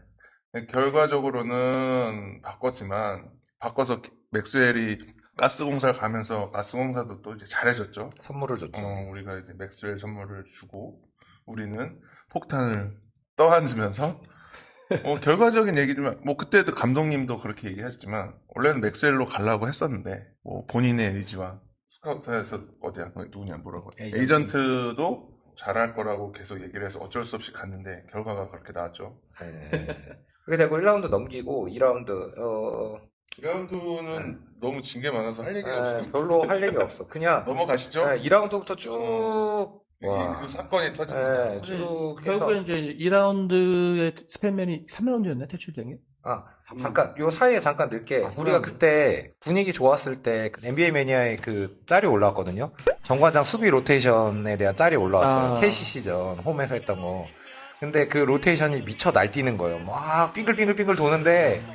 결과적으로는 바꿨지만 바꿔서 맥스웰이 가스공사를 가면서 가스공사도 또 이제 잘해줬죠. 선물을 줬죠. 우리가 이제 맥스웰 선물을 주고 우리는 폭탄을 떠안으면서 결과적인 얘기지만 뭐 그때도 감독님도 그렇게 얘기하셨지만 원래는 맥스웰로 가려고 했었는데 뭐 본인의 의지와 스카우트에서 어디야 누구냐 뭐라고 에이전트도 잘할 거라고 계속 얘기를 해서 어쩔 수 없이 갔는데 결과가 그렇게 나왔죠. 네. 그렇게 되고 1라운드 넘기고 2라운드 2라운드는 너무 진 게 많아서 할 얘기가 없어요. 별로 할 얘기 없어. 그냥 넘어가시죠. 2라운드부터 쭉 그 사건이 터집니다. 쭉 해서 결국엔 이제 2라운드에 스펠맨이 3라운드였나? 퇴출된 게? 잠깐 요 사이에 잠깐 넣을게. 우리가 그때 분위기 좋았을 때 NBA 매니아의 그 짤이 올라왔거든요. 정관장 수비 로테이션에 대한 짤이 올라왔어요. KCC전 홈에서 했던 거. 근데 그 로테이션이 미쳐 날뛰는 거예요. 막 빙글빙글빙글 도는데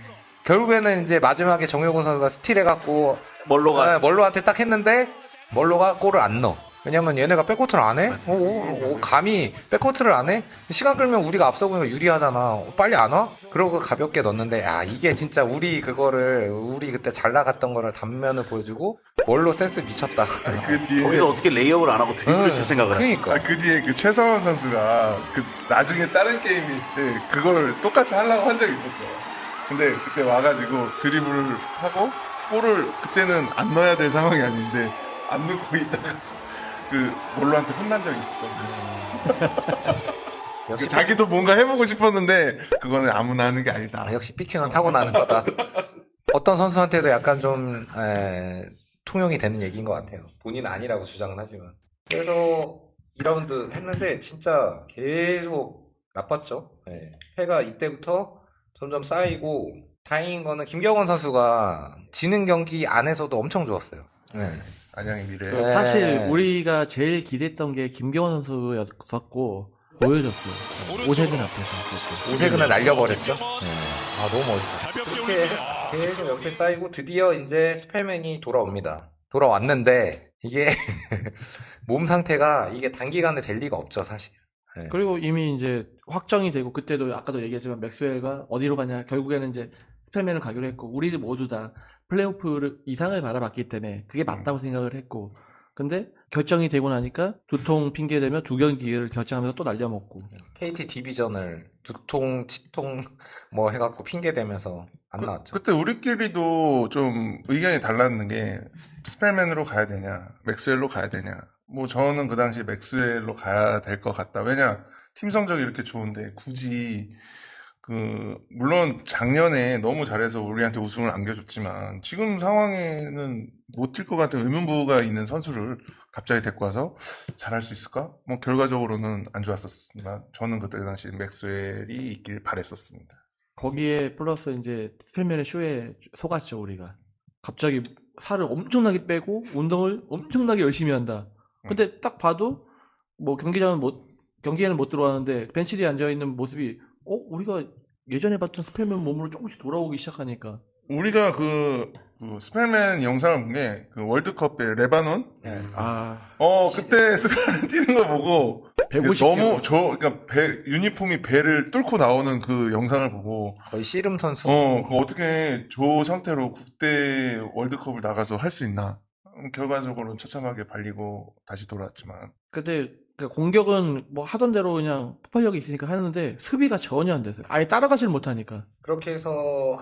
결국에는 이제 마지막에 정효근 선수가 스틸해갖고 멀로한테 딱 했는데 멀로가 골을 안 넣어. 왜냐면 얘네가 백코트를 안 해? 감히 백코트를 안 해? 시간 끌면 우리가 앞서 보면 유리하잖아. 빨리 안 와? 그러고 가볍게 넣었는데, 이게 진짜 우리 그때 잘 나갔던 거를 단면을 보여주고, 뭘로 센스 미쳤다. 그 뒤에 거기서 어떻게 레이업을 안 하고 드리블을 칠 생각을 해. 그니까. 그 뒤에 그 최성원 선수가 그 나중에 다른 게임이 있을 때 그걸 똑같이 하려고 한 적이 있었어. 근데 그때 와가지고 드리블을 하고 골을 그때는 안 넣어야 될 상황이 아닌데 안 넣고 있다가 그 몰로한테 혼난 적이 있었거든요. 역시 자기도 뭔가 해보고 싶었는데 그거는 아무나 하는 게 아니다. 역시 삐큐는 타고나는 거다. 어떤 선수한테도 약간 좀 통용이 되는 얘기인 것 같아요. 본인은 아니라고 주장은 하지만. 그래서 2라운드 했는데 진짜 계속 나빴죠. 패가 이때부터 점점 쌓이고 다행인 거는 김경원 선수가 지는 경기 안에서도 엄청 좋았어요. 안양의 미래. 네. 사실 우리가 제일 기대했던 게 김경원 선수였었고 보여줬어요. 오세근 앞에서. 오세근을 날려버렸죠. 너무 멋있어. 그렇게 계속 옆에 쌓이고 드디어 이제 스펠맨이 돌아왔는데 이게 몸 상태가 이게 단기간에 될 리가 없죠, 사실. 그리고 이미 이제 확정이 되고 그때도 아까도 얘기했지만 맥스웰과 어디로 가냐 결국에는 이제 스펠맨을 가기로 했고 우리들 모두 다 플레이오프 이상을 바라봤기 때문에 그게 맞다고 생각을 했고 근데 결정이 되고 나니까 두통 핑계 대며 두 경기를 결정하면서 또 날려먹고 KT 디비전을 두통, 치통 뭐 해갖고 핑계 대면서 안 나왔죠. 그때 우리끼리도 좀 의견이 달랐는 게 스펠맨으로 가야 되냐, 맥스웰로 가야 되냐. 뭐 저는 그 당시 맥스웰로 가야 될 것 같다. 왜냐 팀 성적이 이렇게 좋은데 굳이 물론 작년에 너무 잘해서 우리한테 우승을 안겨줬지만 지금 상황에는 못 뛸 것 같은 의문부가 있는 선수를 갑자기 데리고 와서 잘할 수 있을까? 뭐 결과적으로는 안 좋았었지만 저는 그때 당시 맥스웰이 있길 바랬었습니다. 거기에 플러스 이제 스펠맨의 쇼에 속았죠 우리가. 갑자기 살을 엄청나게 빼고 운동을 엄청나게 열심히 한다. 근데 딱 봐도 뭐 경기장은 뭐 경기에는 못 들어왔는데 벤치 뒤에 앉아있는 모습이 우리가 예전에 봤던 스펠맨 몸으로 조금씩 돌아오기 시작하니까 우리가 그 스펠맨 영상을 본 게 그 월드컵 때 레바논? 네. 그때 스펠맨 뛰는 거 보고 150 너무 그러니까 유니폼이 배를 뚫고 나오는 그 영상을 보고 거의 씨름 선수. 그거 어떻게 저 상태로 국대 월드컵을 나가서 할 수 있나? 결과적으로는 처참하게 발리고 다시 돌아왔지만. 근데 공격은 뭐 하던 대로 그냥 폭발력이 있으니까 하는데 수비가 전혀 안 돼서 아예 따라가질 못하니까 그렇게 해서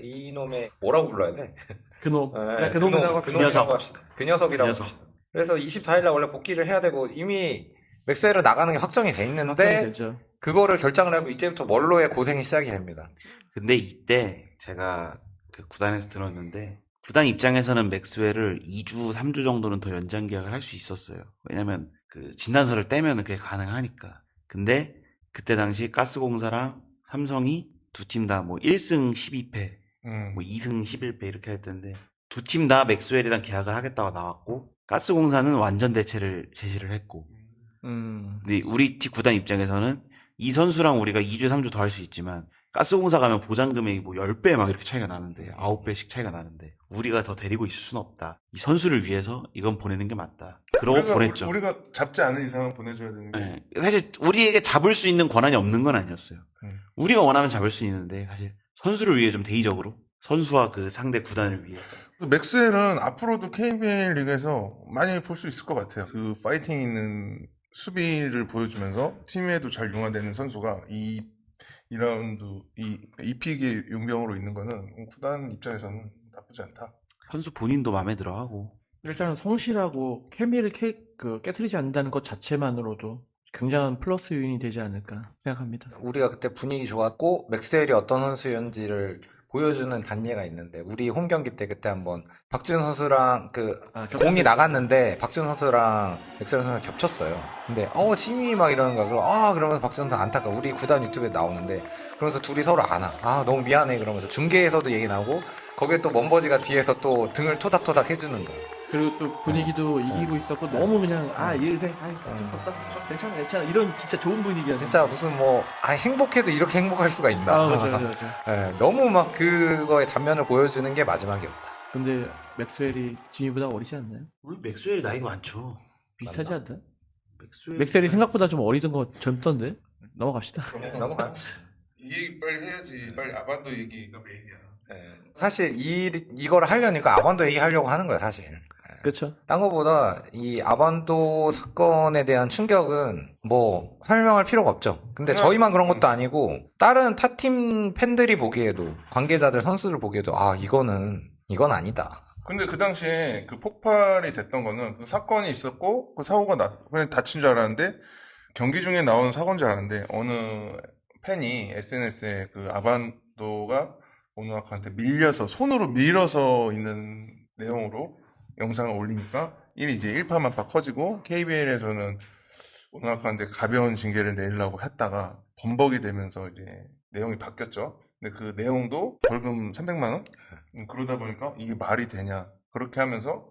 이놈의 뭐라고 불러야 돼? 그놈 네, 그놈이라고 합시다. 그 녀석. 녀석이라고 합시다. 그 녀석이라고 그 녀석. 합시다. 그래서 24일날 원래 복귀를 해야 되고 이미 맥스웰은 나가는 게 확정이 돼 있는데 확정이 되죠. 그거를 결정을 하고 이때부터 멀로의 고생이 시작이 됩니다. 근데 이때 제가 그 구단에서 들었는데 구단 입장에서는 맥스웰을 2주, 3주 정도는 더 연장 계약을 할 수 있었어요. 왜냐면 그 진단서를 떼면 그게 가능하니까. 근데 그때 당시 가스공사랑 삼성이 두 팀 다 뭐 1승 12패, 뭐 2승 11패 이렇게 했던데 두 팀 다 맥스웰이랑 계약을 하겠다고 나왔고 가스공사는 완전 대체를 제시를 했고 근데 우리 팀 구단 입장에서는 이 선수랑 우리가 2주, 3주 더 할 수 있지만 가스공사 가면 보장 금액이 뭐 10배 막 이렇게 차이가 나는데 9배씩 차이가 나는데 우리가 더 데리고 있을 수는 없다. 이 선수를 위해서 이건 보내는 게 맞다. 그러고 보냈죠. 우리가 잡지 않은 이상은 보내줘야 되는 게. 네. 사실 우리에게 잡을 수 있는 권한이 없는 건 아니었어요. 우리가 원하면 잡을 수 있는데 사실 선수를 위해 좀 대의적으로 선수와 그 상대 구단을 위해서 맥스웰은 앞으로도 KBL 리그에서 많이 볼 수 있을 것 같아요. 그 파이팅 있는 수비를 보여주면서 팀에도 잘 융화되는 선수가 이 2라운드 이 픽의 용병으로 있는 거는 구단 입장에서는 나쁘지 않다. 선수 본인도 마음에 들어하고 일단은 성실하고 케미를 깨트리지 않는다는 것 자체만으로도 굉장한 플러스 요인이 되지 않을까 생각합니다. 우리가 그때 분위기 좋았고 맥스웰이 어떤 선수였는지를 보여주는 단예가 있는데 우리 홈 경기 때 그때 한번 박지훈 선수랑 공이 나갔는데 박지훈 선수랑 맥스웰 선수랑 겹쳤어요. 근데 지미 막 이러는 거야. 그러면서 박지훈 선수 안타까 우리 구단 유튜브에 나오는데 그러면서 둘이 서로 안아. 너무 미안해 그러면서 중계에서도 얘기 나오고 거기에 또 먼버지가 뒤에서 또 등을 토닥토닥 해주는 거야. 그리고 또 분위기도 이기고 있었고 너무 그냥 이래 괜찮아 이런 진짜 좋은 분위기야. 진짜 무슨 행복해도 이렇게 행복할 수가 있나. 맞아. 네, 너무 막 그거의 단면을 보여주는 게 마지막이었다. 근데 맥스웰이 지미보다 어리지 않나요? 우리 맥스웰이 나이가 많죠. 비슷하지 않나? 맥스웰 맥스웰이 생각보다 좀 어리던 거 젊던데. 넘어갑시다. 넘어가요. 이 얘기 빨리 해야지. 빨리 아반도 얘기가 메인이야. 사실 이걸 하려니까 아반도 얘기하려고 하는 거야 사실. 그렇죠. 딴 거보다 이 아반도 사건에 대한 충격은 뭐 설명할 필요가 없죠. 근데 저희만 그런 것도 아니고 다른 타팀 팬들이 보기에도 관계자들 선수들 보기에도 이건 아니다. 근데 그 당시에 그 폭발이 됐던 거는 그 사건이 있었고 그 사고가 그냥 다친 줄 알았는데 경기 중에 나온 사고인 줄 알았는데 어느 팬이 SNS에 그 아반도가 오누아카한테 손으로 밀어서 있는 내용으로 영상을 올리니까 이제 일파만파 커지고 KBL에서는 오누아카한테 가벼운 징계를 내리려고 했다가 범벅이 되면서 이제 내용이 바뀌었죠. 근데 그 내용도 벌금 300만 원? 그러다 보니까 이게 말이 되냐. 그렇게 하면서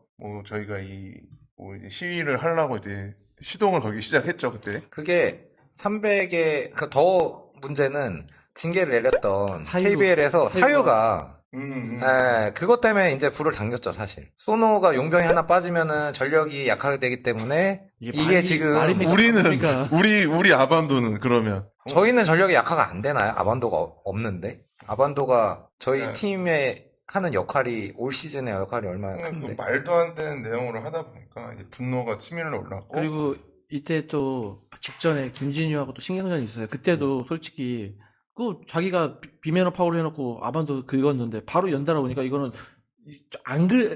저희가 이제 시위를 하려고 이제 시동을 걸기 시작했죠, 그때. 그게 300에 더 문제는 징계를 내렸던 KBL에서 사유가 그것 때문에 이제 불을 당겼죠, 사실. 소노가 용병이 하나 빠지면은 전력이 약하게 되기 때문에 이게 지금 우리 아반도는 그러면 저희는 전력이 약화가 안 되나요? 아반도가 없는데? 아반도가 저희 팀에 하는 역할이 올 시즌의 역할이 얼마나 큰데? 말도 안 되는 내용으로 하다 보니까 이제 분노가 치밀어 올랐고 그리고 이때 또 직전에 김진유하고 또 신경전이 있어요. 그때도 솔직히 자기가 비매너 파울 해놓고 아반도 긁었는데 바로 연달아 오니까 이거는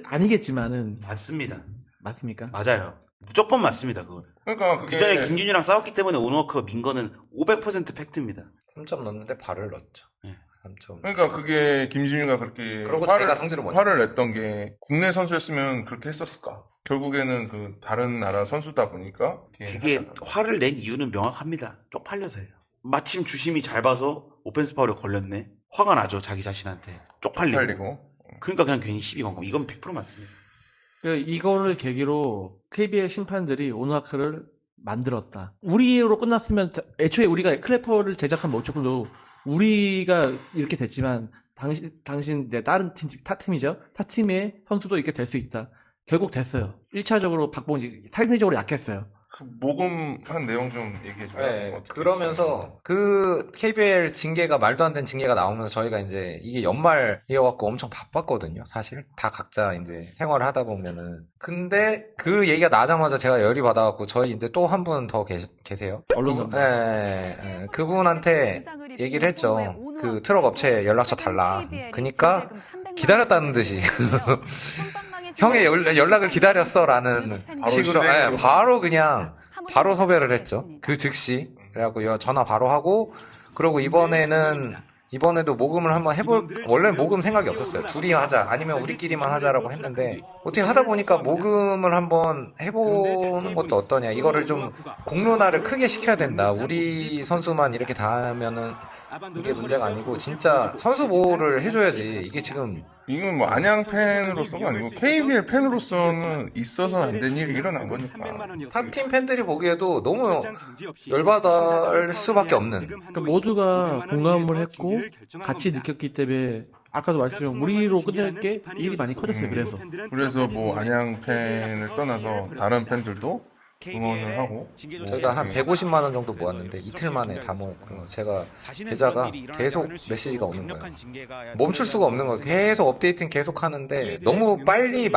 아니겠지만은 맞습니다. 맞습니까? 맞아요. 무조건 맞습니다. 그거는. 그러니까 그 전에 김준이랑 싸웠기 때문에 오누워크가 민 거는 500% 팩트입니다. 3점 넣었는데 발을 넣었죠. 네. 3점. 그러니까 그게 김진유가 그렇게 그러고 자기가 성질을 화를 냈던 게 국내 선수였으면 그렇게 했었을까? 결국에는 그 다른 나라 선수다 보니까 그게 화를 낸 이유는 명확합니다. 쪽팔려서예요. 마침 주심이 잘 봐서 오펜스 파울에 걸렸네. 화가 나죠, 자기 자신한테. 쪽팔리고. 그러니까 그냥 괜히 시비 건 겁니다. 이건 100% 맞습니다. 이거를 계기로 KBL 심판들이 오누아크를 만들었다. 우리로 끝났으면 애초에 우리가 클래퍼를 제작한 목적도 우리가 이렇게 됐지만 당신 이제 다른 팀, 타팀이죠. 타팀의 선수도 이렇게 될 수 있다. 결국 됐어요. 1차적으로 박봉지 상대적으로 약했어요. 그 모금한 내용 좀 얘기해줘요. 네, 어떻게 그러면서 그 KBL 징계가 말도 안 되는 징계가 나오면서 저희가 이제 이게 연말이어갖고 엄청 바빴거든요. 사실 다 각자 이제 생활을 하다 보면은. 근데 그 얘기가 나자마자 제가 열이 받아갖고 저희 이제 또 한 분 더 계세요. 언론 네, 그분한테 얘기를 했죠. 그 트럭 업체 연락처 달라. 그니까 기다렸다는 듯이. 형의 연락을 기다렸어라는 바로 식으로 실행으로. 바로 그냥 바로 섭외를 했죠. 그 즉시. 그래갖고 전화 바로 하고 그러고 이번에도 모금을 한번 원래 모금 생각이 없었어요. 둘이 하자 아니면 우리끼리만 하자라고 했는데 어떻게 하다 보니까 모금을 한번 해보는 것도 어떠냐. 이거를 좀 공론화를 크게 시켜야 된다. 우리 선수만 이렇게 다 하면은 이게 문제가 아니고 진짜 선수 보호를 해줘야지. 이게 지금 이건 뭐 안양 팬으로서가 아니고 KBL 팬으로서는 있어서 안 된 일이 일어난 거니까. 타팀 팬들이 보기에도 너무 열받을 수밖에 없는. 그러니까 모두가 공감을 했고 같이 느꼈기 때문에 아까도 말했지만 우리로 끝낼 게 일이 많이 커졌어요. 그래서 뭐 안양 팬을 떠나서 다른 팬들도 응원을 하고 저희가 한 150만 원 정도 모았는데 이틀 만에 다 모았고 제가 계좌가 계속 메시지가 오는 거예요. 멈출 수가 없는 거예요. 계속 업데이트는 계속 하는데 너무 빨리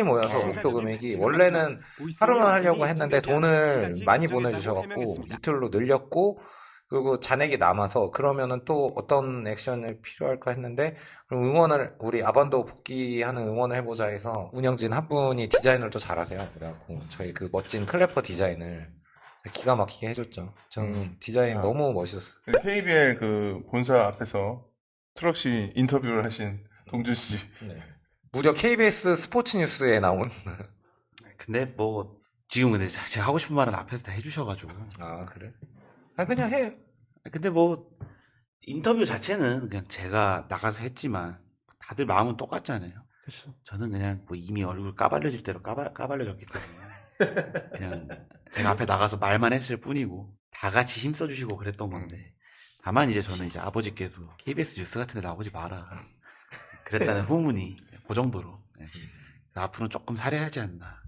모여서 목표 금액이 원래는 하루만 하려고 했는데 돈을 많이 보내주셔갖고 이틀로 늘렸고 그리고 잔액이 남아서 그러면은 또 어떤 액션을 필요할까 했는데 그럼 우리 아반도 복귀하는 응원을 해보자 해서 운영진 한 분이 디자인을 또 잘하세요. 그래갖고 저희 그 멋진 클래퍼 디자인을 기가 막히게 해줬죠. 저는 디자인 너무 멋있었어요. KBL 그 본사 앞에서 트럭시 인터뷰를 하신 동준 씨. 네. 무려 KBS 스포츠 뉴스에 나온. 근데 뭐 지금 근데 제가 하고 싶은 말은 앞에서 다 해주셔가지고. 아 그래? 아 그냥 해요. 근데 뭐 인터뷰 자체는 그냥 제가 나가서 했지만 다들 마음은 똑같잖아요. 그렇죠. 저는 그냥 뭐 이미 얼굴 까발려질 대로 까발려졌기 때문에 그냥 제가 앞에 나가서 말만 했을 뿐이고 다 같이 힘써주시고 그랬던 건데 다만 이제 저는 이제 아버지께서 KBS 뉴스 같은 데 나오지 마라 그랬다는 후문이 그 정도로 네. 앞으로는 조금 살해하지 않나.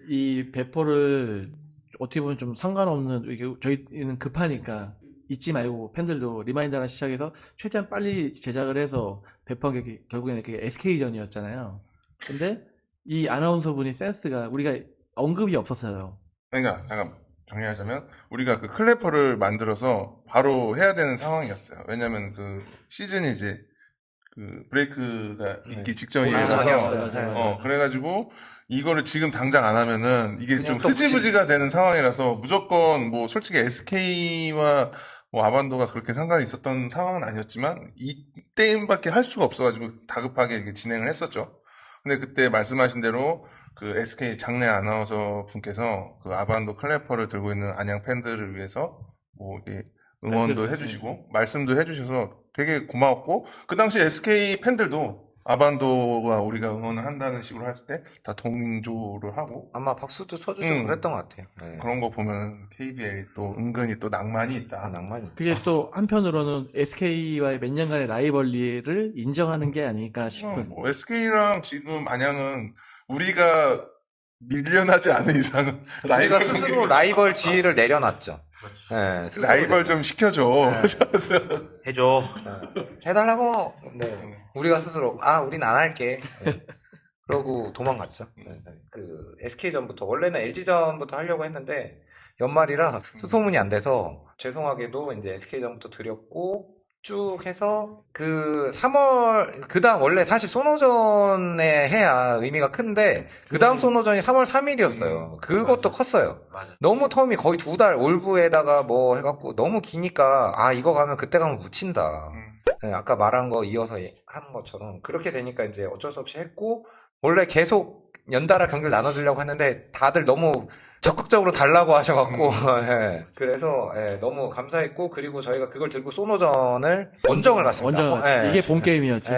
이 배포를 어떻게 보면 좀 상관없는 이게 저희는 급하니까 잊지 말고 팬들도 리마인더나 시작해서 최대한 빨리 제작을 해서 배포한 게 결국에는 그게 SK전이었잖아요. 근데 이 아나운서분이 센스가 우리가 언급이 없었어요. 그러니까 잠깐 정리하자면 우리가 그 클래퍼를 만들어서 바로 해야 되는 상황이었어요. 왜냐면 그 시즌이 이제 그 브레이크가 있기 직전이라서 전이었어요. 그래가지고 이거를 지금 당장 안 하면은 이게 좀 또 흐지부지가 되는 상황이라서 무조건 뭐 솔직히 SK와 뭐 아반도가 그렇게 상관이 있었던 상황은 아니었지만 이때밖에 할 수가 없어가지고 다급하게 이렇게 진행을 했었죠. 근데 그때 말씀하신 대로 그 SK 장내 아나운서 분께서 그 아반도 클래퍼를 들고 있는 안양 팬들을 위해서 뭐 이렇게 응원도 해주시고 말씀도 해주셔서 되게 고마웠고 그 당시 SK 팬들도 아반도가 우리가 응원을 한다는 식으로 했을 때 다 동조를 하고 아마 박수도 쳐주시고 그랬던 것 같아요. 네. 그런 거 보면 KBL이 또 은근히 또 낭만이 있다. 낭만이 있죠. 그게 또 한편으로는 SK와의 몇 년간의 라이벌리를 인정하는 게 아닐까 싶은. 뭐 SK랑 지금 안양은 우리가 밀려나지 않은 이상은 우리가 스스로 라이벌 지위를 내려놨죠. 네, 스스로 라이벌 좀 시켜줘. 해줘. 해달라고. 네. 우리가 스스로 우린 안 할게. 네. 그러고 도망갔죠. 네. 그 SK전부터 원래는 LG전부터 하려고 했는데 연말이라 수소문이 안 돼서 죄송하게도 이제 SK전부터 드렸고 쭉 해서 그 3월 그다음 원래 사실 소노전에 해야 의미가 큰데 그다음 소노전이 3월 3일이었어요. 그것도 컸어요. 맞아. 너무 텀이 거의 2달 올부에다가 뭐 해갖고 너무 기니까 이거 가면 그때 가면 묻힌다. 네, 아까 말한 거 이어서 하는 것처럼 그렇게 되니까 이제 어쩔 수 없이 했고 원래 계속 연달아 경기를 나눠주려고 했는데 다들 너무 적극적으로 달라고 하셔갖고 예. 그래서 너무 감사했고 그리고 저희가 그걸 들고 소노전을 원정을 갔습니다. 원정 이게 본 게임이었지.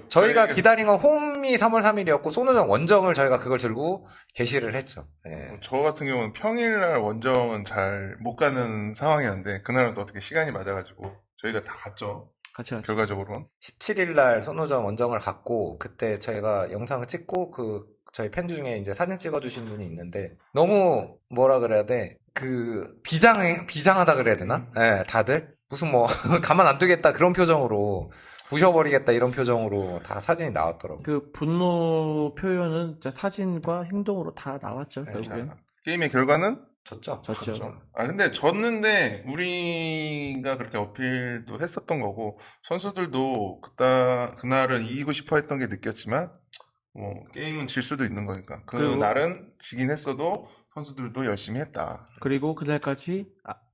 저희가 기다린 건 게임이 3월 3일이었고 소노전 원정을 저희가 그걸 들고 게시를 했죠. 예. 저 같은 경우는 평일날 원정은 잘 못 가는 상황이었는데 그날은 또 어떻게 시간이 맞아가지고 저희가 다 갔죠. 같이 같이. 결과적으로는. 17일 날 소노전 원정을 갔고 그때 저희가 영상을 찍고 저희 팬 중에 이제 사진 찍어주신 분이 있는데 너무 뭐라 그래야 돼? 비장하다 그래야 되나? 예, 다들 무슨 뭐 가만 안 두겠다 그런 표정으로 부셔버리겠다 이런 표정으로 다 사진이 나왔더라고요. 그 분노 표현은 진짜 사진과 행동으로 다 나왔죠, 네, 결국엔. 게임의 결과는 졌죠? 졌죠. 근데 졌는데 우리가 그렇게 어필도 했었던 거고 선수들도 그날은 이기고 싶어 했던 게 느꼈지만 뭐 게임은 질 수도 있는 거니까 그날은 지긴 했어도 선수들도 열심히 했다. 그리고 그날까지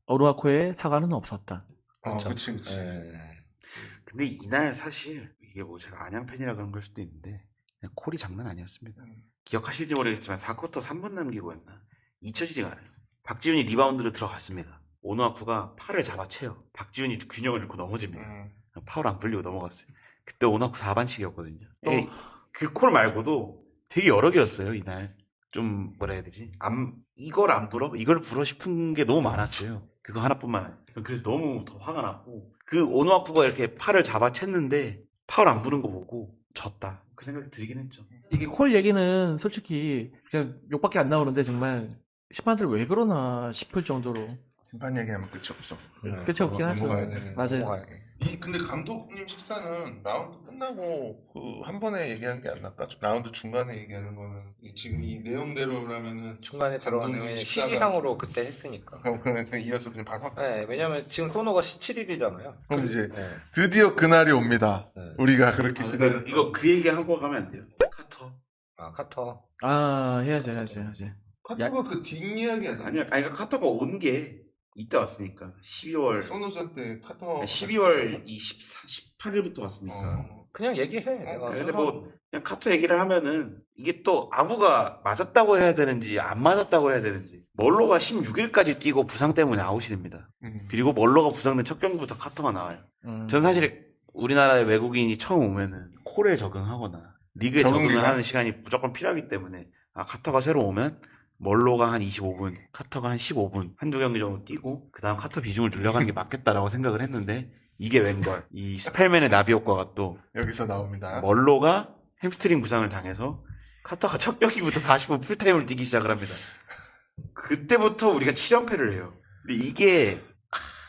어루아코의 사과는 없었다. 그렇죠. 그치. 예. 근데 이날 사실 이게 뭐 제가 안양 팬이라 그런 걸 수도 있는데 그냥 콜이 장난 아니었습니다. 기억하실지 모르겠지만 4쿼터 3분 남기고였나 잊혀지지가 않아요. 박지훈이 리바운드로 들어갔습니다. 오누아쿠가 팔을 잡아채요. 박지훈이 균형을 잃고 넘어집니다. 파울 안 불리고 넘어갔어요. 그때 오누아쿠 4반칙이었거든요. 그 콜 말고도 되게 여러 개였어요 이날. 좀 뭐라 해야 되지? 이걸 안 불어? 이걸 불어 싶은 게 너무 많았어요. 그거 하나뿐만 아니라. 그래서 너무 더 화가 났고 그 오누아쿠가 이렇게 팔을 잡아챘는데 파울 안 부른 거 보고 졌다. 그 생각이 들긴 했죠. 이게 콜 얘기는 솔직히 그냥 욕밖에 안 나오는데 정말 심판들 왜 그러나 싶을 정도로 심판 얘기하면 끝이 없어. 끝이 없긴 하죠. 넘어가야 돼. 맞아요. 넘어가야 돼. 근데 감독님 식사는 라운드 끝나고 한 번에 얘기하는 게 안 낫다. 라운드 중간에 얘기하는 거는 지금 이 내용대로라면은 중간에 들어가는 감독님 시기상으로 그때 했으니까. 그냥 이어서 그냥 바로 할까? 네, 왜냐면 지금 소노가 17일이잖아요. 그럼 이제 네. 드디어 그날이 옵니다. 네. 우리가 그렇게 기다렸던 이거 그 얘기 하고 가면 안 돼요. 카터. 카터. 해야지. 카터가 그 뒷이야기 아니야? 아니야, 그러니까 카터가 온 게 이때 왔으니까 12월 소노전 때 카터 12월 18일부터 왔으니까. 그냥 얘기해. 내가 근데 뭐 그냥 카터 얘기를 하면은 이게 또 아부가 맞았다고 해야 되는지 안 맞았다고 해야 되는지 멀로가 16일까지 뛰고 부상 때문에 아웃이 됩니다. 그리고 멀로가 부상된 첫 경기부터 카터가 나와요. 전 사실 우리나라의 외국인이 처음 오면은 콜에 적응하거나 리그에 적응을 하는 시간이 무조건 필요하기 때문에 카터가 새로 오면 멀로가 한 25분, 카터가 한 15분, 한두 경기 정도 뛰고 그 다음 카터 비중을 늘려가는 게 맞겠다라고 생각을 했는데 이게 웬걸. 이 스펠맨의 나비 효과가 또 여기서 나옵니다. 멀로가 햄스트링 부상을 당해서 카터가 첫 경기부터 40분 풀타임을 뛰기 시작을 합니다. 그때부터 우리가 7연패를 해요. 근데 이게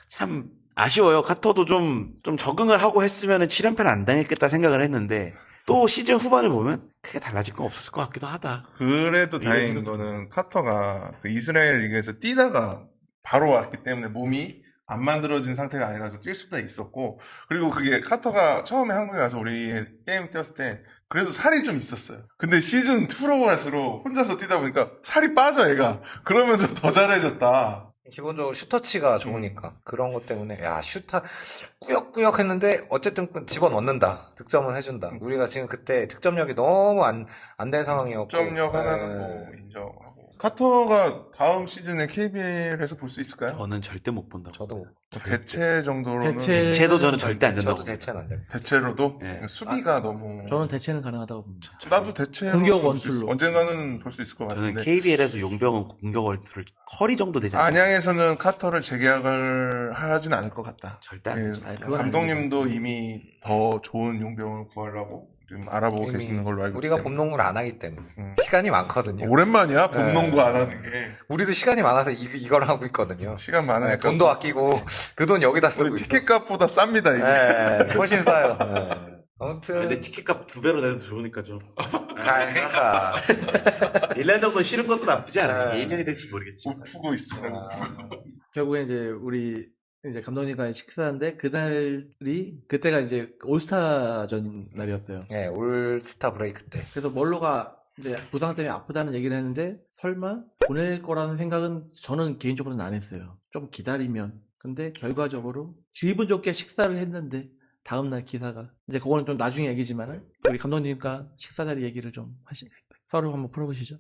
참 아쉬워요. 카터도 좀 적응을 하고 했으면 7연패는 안 당했겠다 생각을 했는데 또 시즌 후반을 보면 크게 달라질 건 없었을 것 같기도 하다. 그래도 다행인 거는 카터가 그 이스라엘 리그에서 뛰다가 바로 왔기 때문에 몸이 안 만들어진 상태가 아니라서 뛸 수도 있었고, 그리고 그게 카터가 처음에 한국에 와서 우리 게임 뛰었을 때 그래도 살이 좀 있었어요. 근데 시즌 2로 갈수록 혼자서 뛰다 보니까 살이 빠져 얘가. 그러면서 더 잘해졌다. 기본적으로 슈터치가 좋으니까 그런 것 때문에 슈터 꾸역꾸역 했는데 어쨌든 집어넣는다. 득점은 해준다. 우리가 지금 그때 득점력이 너무 안 된 상황이었고 득점력 하나는 뭐 인정하고. 카터가 다음 시즌에 KBL에서 볼 수 있을까요? 저는 절대 못 본다고. 저도 대체 정도로는 대체도 저는 절대 안 된다고. 저도 대체는 안 됩니다. 대체로도 네. 수비가 너무 저는 대체는 가능하다고 봅니다. 나도 대체로 공격 볼수 원툴로. 있어. 언젠가는 볼 수 있을 것 저는 같은데 KBL에서 용병은 공격 월투를 커리 정도 되지 않아요. 안양에서는 카터를 재계약을 하진 않을 것 같다. 절대 안 예, 되죠. 아니, 그건 감독님도 이미 더 좋은 용병을 구하려고 지금 알아보고 이미 계시는 걸로 알고 우리가 있기 때문에. 봄농구를 안 하기 때문에 시간이 많거든요. 오랜만이야 봄농구 네. 안 하는 게. 우리도 시간이 많아서 이걸 하고 있거든요. 시간 많으니까 돈도 아끼고 그 돈 여기다 쓰고 우리 있어. 티켓값보다 쌉니다 이게. 네, 훨씬 싸요. 네. 아무튼 근데 티켓값 2배로 내도 좋으니까 좀. 그러니까 1년 정도 쉬는 것도 나쁘지 않아요. 네. 이게 1년이 될지 모르겠지. 우프고 있습니다. 아, 결국에 이제 우리 이제 감독님과 식사인데 그때가 이제 올스타전 날이었어요. 네, 올스타 브레이크 때. 그래서 멀로가 이제 부상 때문에 아프다는 얘기를 했는데 설마 보낼 거라는 생각은 저는 개인적으로는 안 했어요. 좀 기다리면. 근데 결과적으로 기분 좋게 식사를 했는데 다음날 기사가 이제 그거는 좀 나중에 얘기지만은 우리 감독님과 식사 자리 얘기를 좀 썰을 한번 풀어보시죠.